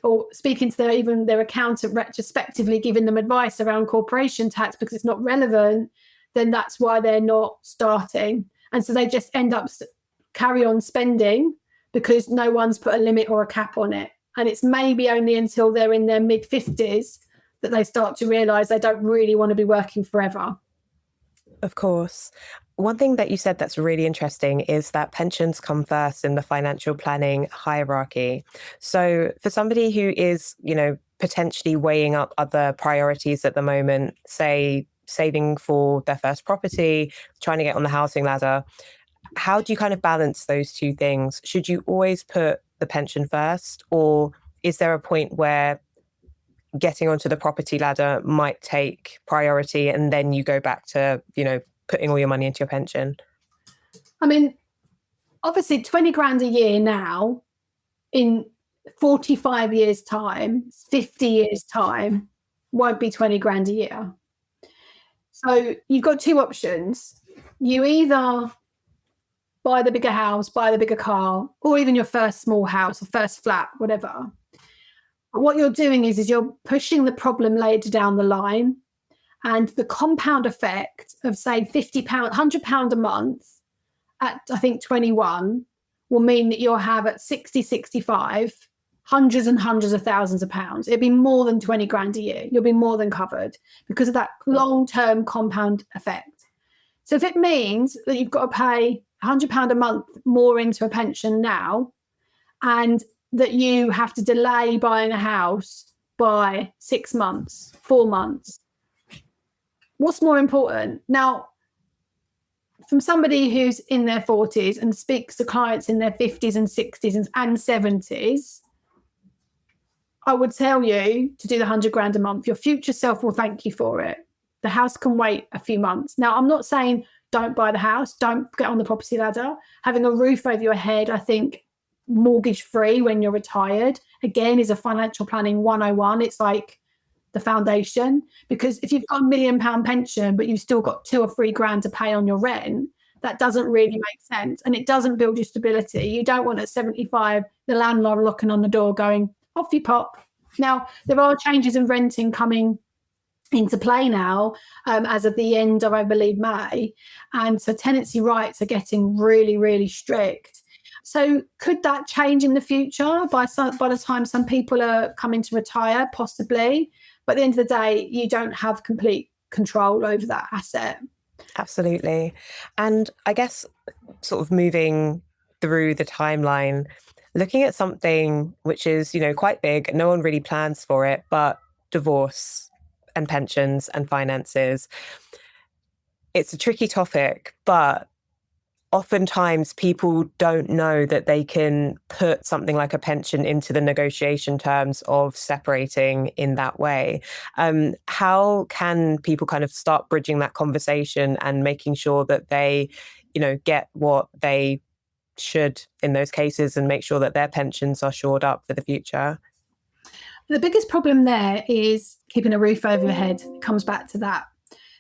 or speaking to their accountant retrospectively, giving them advice around corporation tax because it's not relevant, then that's why they're not starting. And so they just end up carry on spending because no one's put a limit or a cap on it. And it's maybe only until they're in their mid-50s that they start to realise they don't really want to be working forever. Of course. One thing that you said that's really interesting is that pensions come first in the financial planning hierarchy. So for somebody who is, potentially weighing up other priorities at the moment, say saving for their first property, trying to get on the housing ladder, how do you kind of balance those two things? Should you always put the pension first, or is there a point where getting onto the property ladder might take priority and then you go back to, putting all your money into your pension? I mean, obviously 20 grand a year now, in 45 years time, 50 years time, won't be 20 grand a year. So you've got two options. You either buy the bigger house, buy the bigger car, or even your first small house or first flat, whatever. But what you're doing is you're pushing the problem later down the line. And the compound effect of, say, £50, £100 a month at, I think, 21 will mean that you'll have at 60, 65, hundreds and hundreds of thousands of pounds. It'll be more than 20 grand a year. You'll be more than covered because of that long-term compound effect. So if it means that you've got to pay £100 a month more into a pension now, and that you have to delay buying a house by 6 months, 4 months, what's more important? Now, from somebody who's in their 40s and speaks to clients in their 50s and 60s and 70s, I would tell you to do the 100 grand a month. Your future self will thank you for it. The house can wait a few months. Now, I'm not saying don't buy the house, don't get on the property ladder. Having a roof over your head, I think, mortgage free when you're retired, again, is a financial planning 101. It's like the foundation, because if you've got £1 million pension but you've still got 2 or 3 grand to pay on your rent, that doesn't really make sense, and it doesn't build your stability. You don't want at 75 the landlord knocking on the door going, off you pop. Now, there are changes in renting coming into play now, as of the end of, I believe, May, and so tenancy rights are getting really, really strict. So could that change in the future by the time some people are coming to retire? Possibly. But at the end of the day, you don't have complete control over that asset. Absolutely. And I guess sort of moving through the timeline, looking at something which is, quite big, no one really plans for it, but divorce and pensions and finances. It's a tricky topic, but oftentimes people don't know that they can put something like a pension into the negotiation terms of separating in that way. How can people kind of start bridging that conversation and making sure that they, get what they should in those cases and make sure that their pensions are shored up for the future? The biggest problem there is keeping a roof over your head. It comes back to that.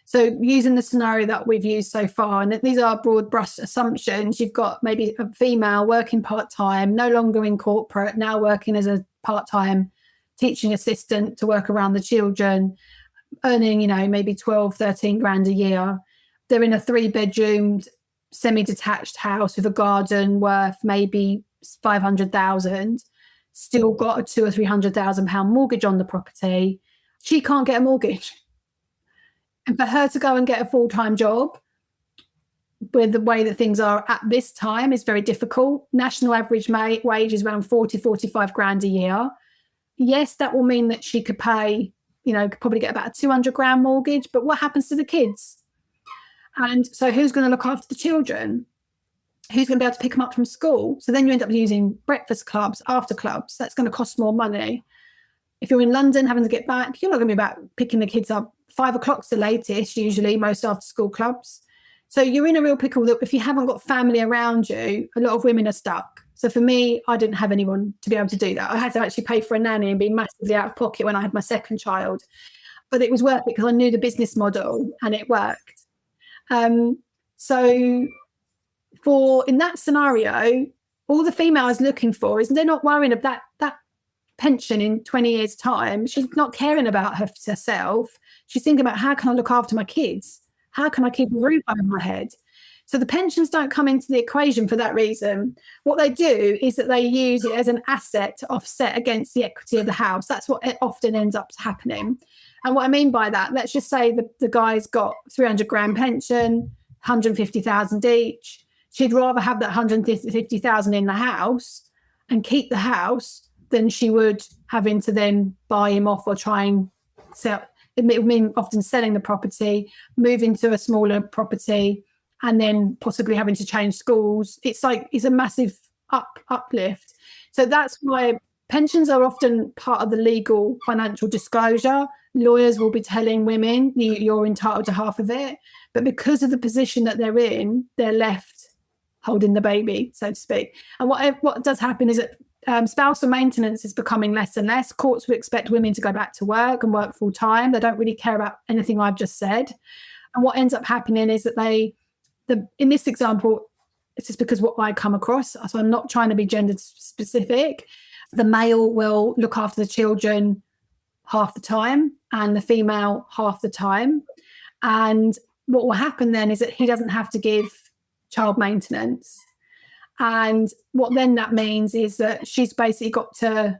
So using the scenario that we've used so far, and these are broad brush assumptions, you've got maybe a female working part-time, no longer in corporate, now working as a part-time teaching assistant to work around the children, earning, maybe 12, 13 grand a year. They're in a 3-bedroomed, semi-detached house with a garden worth maybe 500,000, still got a 200,000 or 300,000 pound mortgage on the property. She can't get a mortgage. And for her to go and get a full-time job with the way that things are at this time is very difficult. National average wage is around 40, 45 grand a year. Yes, that will mean that she could pay, could probably get about a 200 grand mortgage, but what happens to the kids? And so who's going to look after the children? Who's going to be able to pick them up from school? So then you end up using breakfast clubs, after clubs. That's going to cost more money. If you're in London having to get back, you're not going to be back picking the kids up. 5 o'clock's the latest, usually, most after school clubs. So you're in a real pickle that if you haven't got family around you, a lot of women are stuck. So for me, I didn't have anyone to be able to do that. I had to actually pay for a nanny and be massively out of pocket when I had my second child. But it was worth it because I knew the business model and it worked. So in that scenario, all the female is looking for is they're not worrying about that pension in 20 years' time. She's not caring about herself. She's thinking about, how can I look after my kids? How can I keep a roof over my head? So the pensions don't come into the equation for that reason. What they do is that they use it as an asset to offset against the equity of the house. That's what it often ends up happening. And what I mean by that, let's just say the guy's got 300 grand pension, 150,000 each. She'd rather have that 150,000 in the house and keep the house than she would having to then buy him off or try and sell. It would mean often selling the property, moving to a smaller property, and then possibly having to change schools. It's a massive uplift. So that's why pensions are often part of the legal financial disclosure. Lawyers will be telling women you're entitled to half of it, but because of the position that they're in, they're left holding the baby, so to speak. And what does happen is that spousal maintenance is becoming less and less. Courts will expect women to go back to work and work full time. They don't really care about anything I've just said. And what ends up happening is that in this example, it's just because what I come across, so I'm not trying to be gender specific. The male will look after the children half the time and the female half the time. And what will happen then is that he doesn't have to give child maintenance. And what then that means is that she's basically got to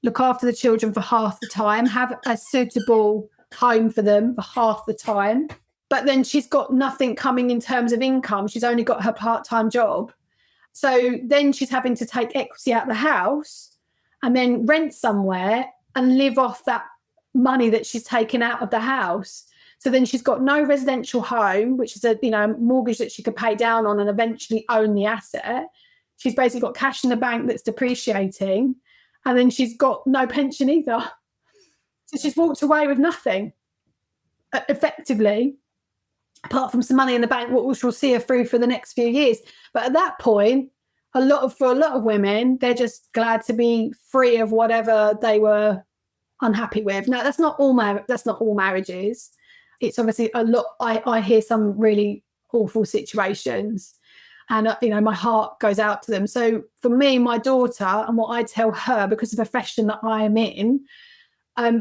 look after the children for half the time, have a suitable home for them for half the time. But then she's got nothing coming in terms of income. She's only got her part-time job. So then she's having to take equity out of the house and then rent somewhere and live off that money that she's taken out of the house. So then she's got no residential home, which is a mortgage that she could pay down on and eventually own the asset. She's basically got cash in the bank that's depreciating, and then she's got no pension either. So she's walked away with nothing, effectively, apart from some money in the bank, which will see her through for the next few years. But at that point, for a lot of women, they're just glad to be free of whatever they were unhappy with. Now, that's not all marriages. It's obviously a lot. I hear some really awful situations, and my heart goes out to them. So for me, my daughter, and what I tell her, because of the profession that I am in,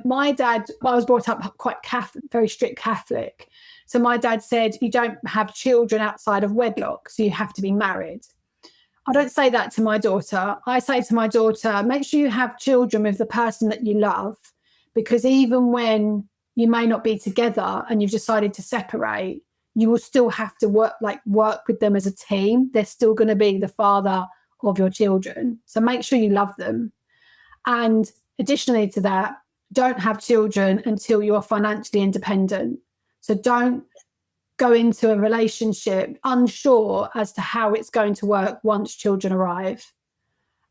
my dad, I was brought up quite Catholic, very strict Catholic. So my dad said, you don't have children outside of wedlock, so you have to be married. I don't say that to my daughter. I say to my daughter, make sure you have children with the person that you love, because even when you may not be together and you've decided to separate, you will still have to work with them as a team. They're still going to be the father of your children. So make sure you love them. And additionally to that, don't have children until you're financially independent. So don't go into a relationship unsure as to how it's going to work once children arrive.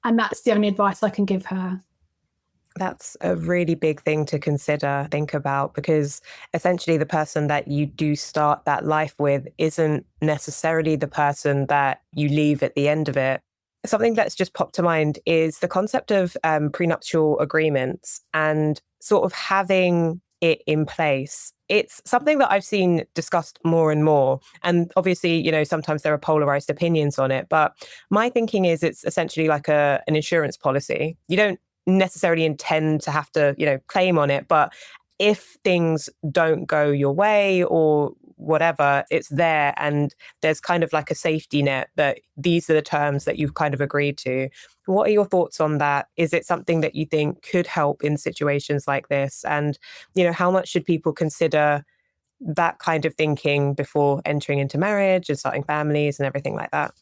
And that's the only advice I can give her. That's a really big thing to consider, think about, because essentially the person that you do start that life with isn't necessarily the person that you leave at the end of it. Something that's just popped to mind is the concept of prenuptial agreements and sort of having it in place. It's something that I've seen discussed more and more. And obviously, you know, sometimes there are polarized opinions on it. But my thinking is it's essentially like an insurance policy. You don't necessarily intend to have to, you know, claim on it. But if things don't go your way or whatever, it's there, and there's kind of like a safety net that these are the terms that you've kind of agreed to. What are your thoughts on that? Is it something that you think could help in situations like this? And, you know, how much should people consider that kind of thinking before entering into marriage and starting families and everything like that?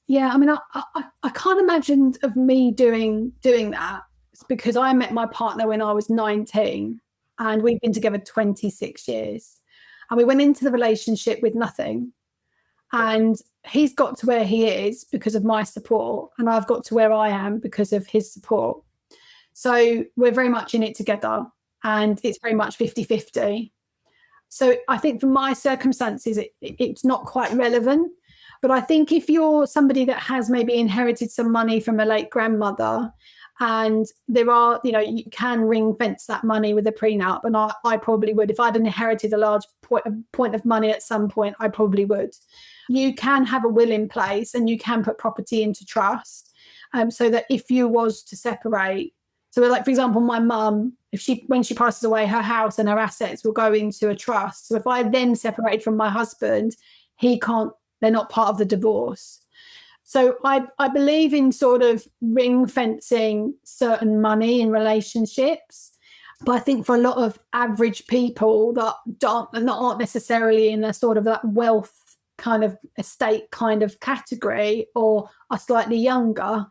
Yeah, I mean, I can't imagine of me doing that. It's because I met my partner when I was 19 and we've been together 26 years. And we went into the relationship with nothing. And he's got to where he is because of my support. And I've got to where I am because of his support. So we're very much in it together. And it's very much 50-50. So I think for my circumstances, it's not quite relevant. But I think if you're somebody that has maybe inherited some money from a late grandmother, and there are, you know, you can ring fence that money with a prenup. And I probably would. If I'd inherited a large point of money at some point, I probably would. You can have a will in place and you can put property into trust, so that if you was to separate, so like, for example, my mum, when she passes away, her house and her assets will go into a trust. So if I then separated from my husband, they're not part of the divorce. So I believe in sort of ring fencing certain money in relationships. But I think for a lot of average people that aren't necessarily in a sort of that wealth kind of estate kind of category or are slightly younger,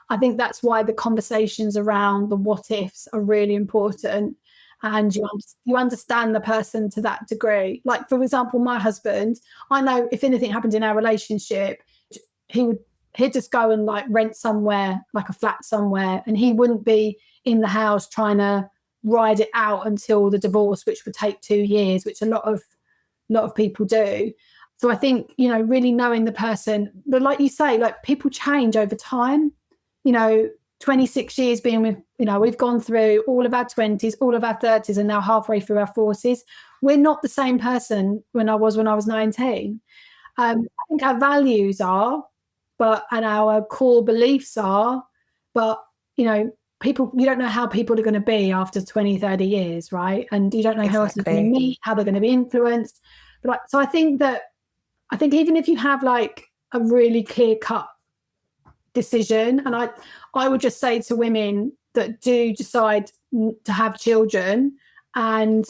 I think that's why the conversations around the what ifs are really important. And you understand the person to that degree. Like, for example, my husband, I know if anything happened in our relationship, he'd just go and like rent somewhere, like a flat somewhere, and he wouldn't be in the house trying to ride it out until the divorce, which would take 2 years, which a lot of people do. So I think, you know, really knowing the person, but like you say, like people change over time. You know, 26 years being with, you know, we've gone through all of our 20s, all of our 30s, and now halfway through our 40s. We're not the same person when I was 19. I think our values are, and our core beliefs are, but, you know, you don't know how people are going to be after 20, 30 years, right? And you don't know how else they're going to meet, how they're going to be influenced. But so I think even if you have like a really clear cut decision, and I would just say to women that do decide to have children and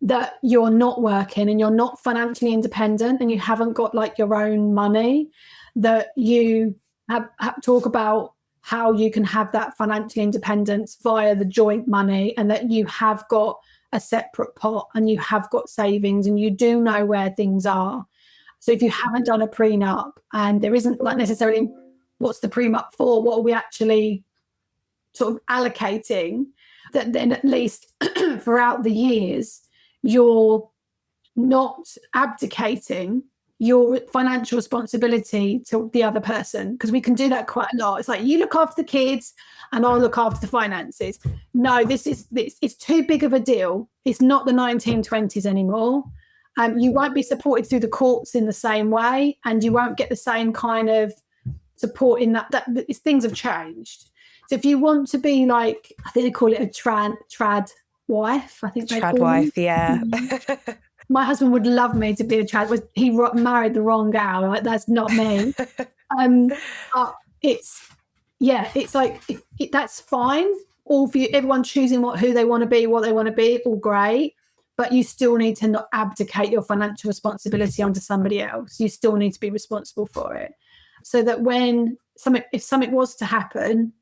that you're not working and you're not financially independent and you haven't got like your own money, that you have talk about how you can have that financial independence via the joint money, and that you have got a separate pot and you have got savings and you do know where things are. So if you haven't done a prenup and there isn't like necessarily what's the prenup for, what are we actually sort of allocating, that then at least throughout the years, you're not abdicating your financial responsibility to the other person, because we can do that quite a lot. It's like, you look after the kids and I'll look after the finances. No, it's too big of a deal. It's not the 1920s anymore. You won't be supported through the courts in the same way, and you won't get the same kind of support in that things have changed. So if you want to be like, I think they call it a trad wife, I think they Trad call wife, it. yeah. My husband would love me to be a trad. He married the wrong gal. Like, that's not me. It's like that's fine. All for you, everyone choosing who they want to be, what they want to be, all great. but you still need to not abdicate your financial responsibility onto somebody else. You still need to be responsible for it. So that if something was to happen,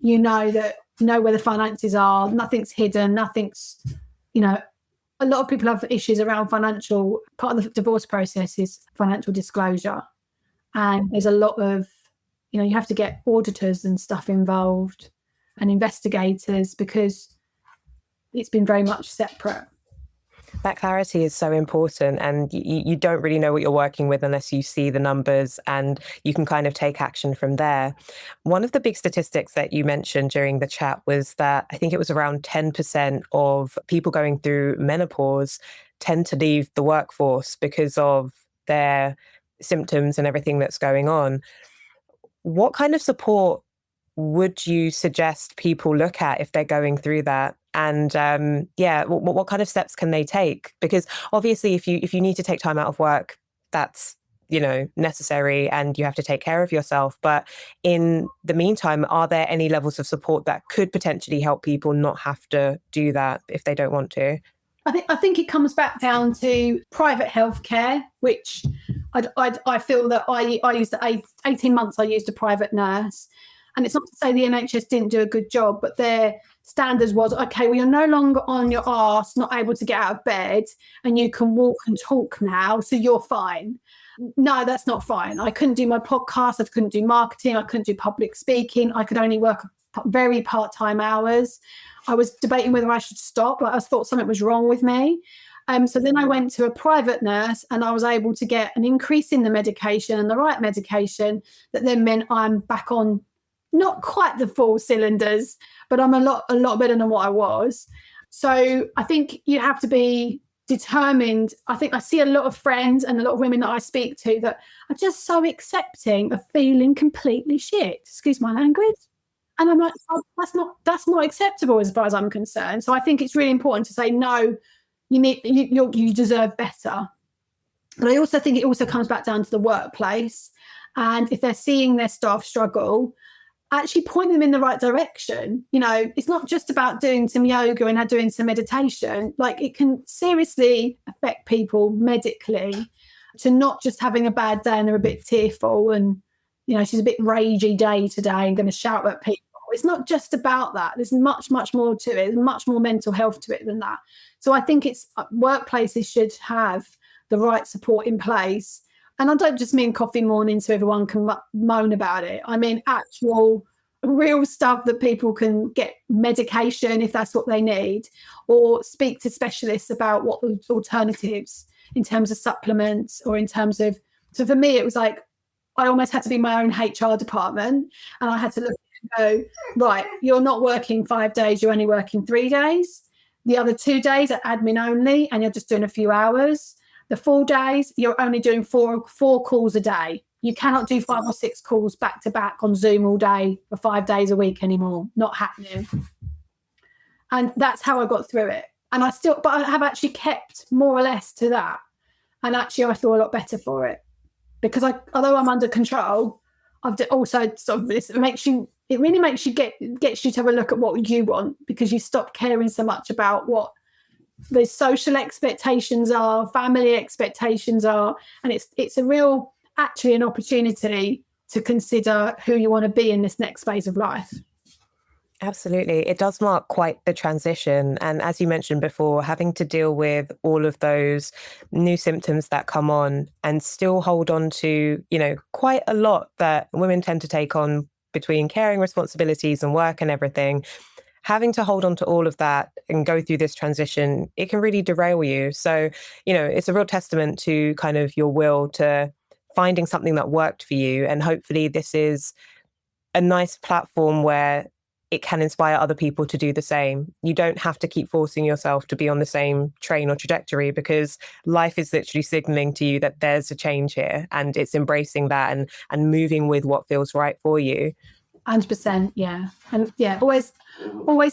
you know where the finances are, nothing's hidden, nothing's, a lot of people have issues around financial. Part of the divorce process is financial disclosure. And there's a lot of, you have to get auditors and stuff involved and investigators because it's been very much separate. That clarity is so important, and you don't really know what you're working with unless you see the numbers, and you can kind of take action from there. One of the big statistics that you mentioned during the chat was that I think it was around 10% of people going through menopause tend to leave the workforce because of their symptoms and everything that's going on. What kind of support would you suggest people look at if they're going through that? And what kind of steps can they take? Because obviously, if you need to take time out of work, that's necessary, and you have to take care of yourself. But in the meantime, are there any levels of support that could potentially help people not have to do that if they don't want to? I think it comes back down to private healthcare, which I feel that I used 18 months. I used a private nurse. And it's not to say the NHS didn't do a good job, but their standards was, okay, well, you're no longer on your arse, not able to get out of bed, and you can walk and talk now, so you're fine. No, that's not fine. I couldn't do my podcast. I couldn't do marketing. I couldn't do public speaking. I could only work very part-time hours. I was debating whether I should stop. I thought something was wrong with me. So then I went to a private nurse, and I was able to get an increase in the medication and the right medication that then meant I'm back on not quite the full cylinders, but I'm a lot better than what I was. So I think you have to be determined. I think I see a lot of friends and a lot of women that I speak to that are just so accepting of feeling completely shit. Excuse my language. And I'm like, oh, that's not acceptable as far as I'm concerned. So I think it's really important to say, no, you deserve better. But I also think it also comes back down to the workplace. And if they're seeing their staff struggle, actually point them in the right direction. It's not just about doing some yoga and doing some meditation. Like, it can seriously affect people medically to not just having a bad day and they're a bit tearful and, she's a bit ragey day today and going to shout at people. It's not just about that. There's much, much more to it. There's much more mental health to it than that. So I think workplaces should have the right support in place. And I don't just mean coffee morning so everyone can moan about it. I mean actual real stuff that people can get medication if that's what they need, or speak to specialists about what the alternatives in terms of supplements or in terms of. So for me, it was like I almost had to be my own HR department, and I had to look and go, right, you're not working 5 days, you're only working 3 days. The other 2 days are admin only, and you're just doing a few hours. The 4 days, you're only doing four calls a day. You cannot do 5 or 6 calls back to back on Zoom all day for 5 days a week anymore. Not happening. And that's how I got through it. And but I have actually kept more or less to that. And actually, I feel a lot better for it because although I'm under control, I've also sort of this. It really makes you gets you to have a look at what you want, because you stop caring so much about what the social expectations are, family expectations are, and it's a real actually an opportunity to consider who you want to be in this next phase of life. Absolutely. It does mark quite the transition. And as you mentioned before, having to deal with all of those new symptoms that come on and still hold on to, quite a lot that women tend to take on between caring responsibilities and work and everything. Having to hold on to all of that and go through this transition, it can really derail you. So, it's a real testament to kind of your will to finding something that worked for you. And hopefully this is a nice platform where it can inspire other people to do the same. You don't have to keep forcing yourself to be on the same train or trajectory, because life is literally signaling to you that there's a change here, and it's embracing that and moving with what feels right for you. 100%, yeah. And yeah, always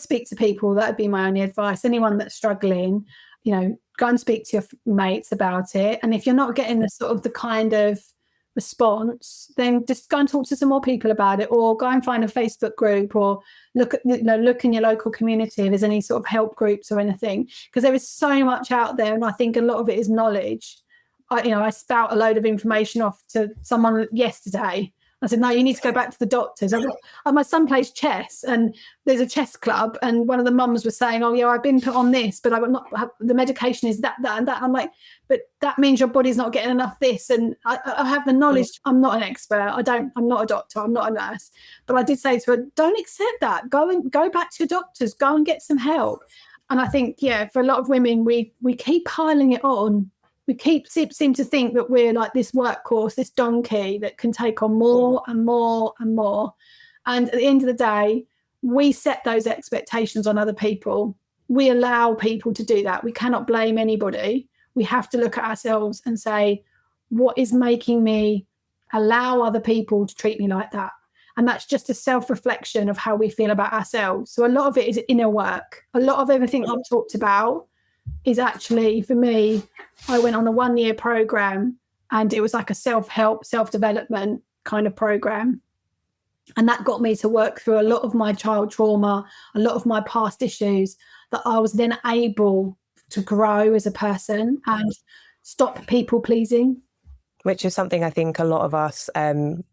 speak to people. That would be my only advice. Anyone that's struggling, go and speak to your mates about it. And if you're not getting the kind of response, then just go and talk to some more people about it, or go and find a Facebook group, or look in your local community if there's any sort of help groups or anything, because there is so much out there, and I think a lot of it is knowledge. I spout a load of information off to someone yesterday. I said, no, you need to go back to the doctors. My son plays chess, and there's a chess club, and one of the mums was saying, oh, yeah, I've been put on this, but I'm not, the medication is that, and that. I'm like, but that means your body's not getting enough this. And I have the knowledge. I'm not an expert. I'm not a doctor. I'm not a nurse. But I did say to her, don't accept that. Go back to your doctors. Go and get some help. And I think, for a lot of women, we keep piling it on. We seem to think that we're like this workhorse, this donkey that can take on more and more and more. And at the end of the day, we set those expectations on other people. We allow people to do that. We cannot blame anybody. We have to look at ourselves and say, what is making me allow other people to treat me like that? And that's just a self-reflection of how we feel about ourselves. So a lot of it is inner work. A lot of everything I've talked about is actually, for me, I went on a 1-year program, and it was like a self-help, self-development kind of program. And that got me to work through a lot of my child trauma, a lot of my past issues, that I was then able to grow as a person and stop people pleasing. Which is something I think a lot of us can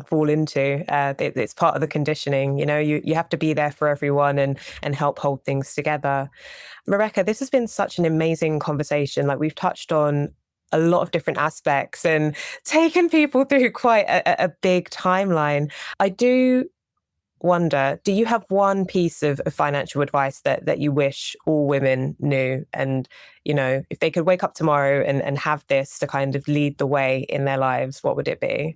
fall into. It's part of the conditioning. You have to be there for everyone and help hold things together. Rebecca, this has been such an amazing conversation. Like, we've touched on a lot of different aspects and taken people through quite a big timeline. I do wonder, do you have one piece of financial advice that you wish all women knew? And, if they could wake up tomorrow and have this to kind of lead the way in their lives, what would it be?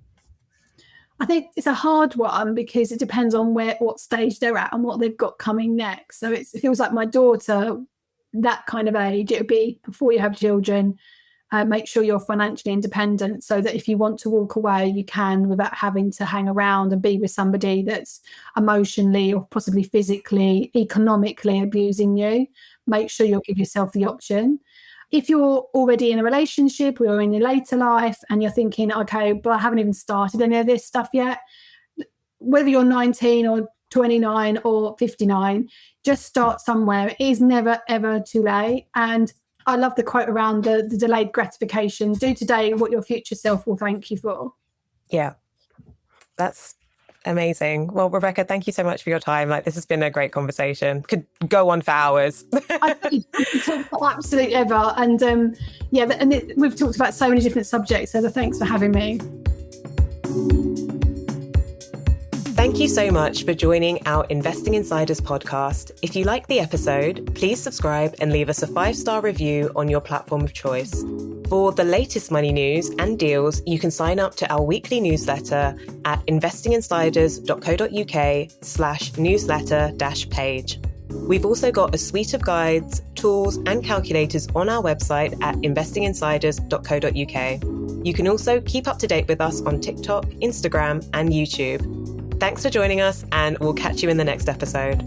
I think it's a hard one, because it depends on what stage they're at and what they've got coming next. So it feels like my daughter, that kind of age, it would be before you have children, make sure you're financially independent, so that if you want to walk away, you can, without having to hang around and be with somebody that's emotionally or possibly physically, economically abusing you. Make sure you'll give yourself the option. If you're already in a relationship or in your later life and you're thinking, okay, but I haven't even started any of this stuff yet, whether you're 19 or 29 or 59, just start somewhere. It is never, ever too late. And I love the quote around the delayed gratification. Do today what your future self will thank you for. Yeah. That's amazing. Well, Rebecca, thank you so much for your time. This has been a great conversation. Could go on for hours. I think we could talk for absolutely ever. And we've talked about so many different subjects. So thanks for having me. Thank you so much for joining our Investing Insiders podcast. If you like the episode, please subscribe and leave us a 5-star review on your platform of choice. For the latest money news and deals, you can sign up to our weekly newsletter at investinginsiders.co.uk/newsletter-page. We've also got a suite of guides, tools and calculators on our website at investinginsiders.co.uk. You can also keep up to date with us on TikTok, Instagram and YouTube. Thanks for joining us, and we'll catch you in the next episode.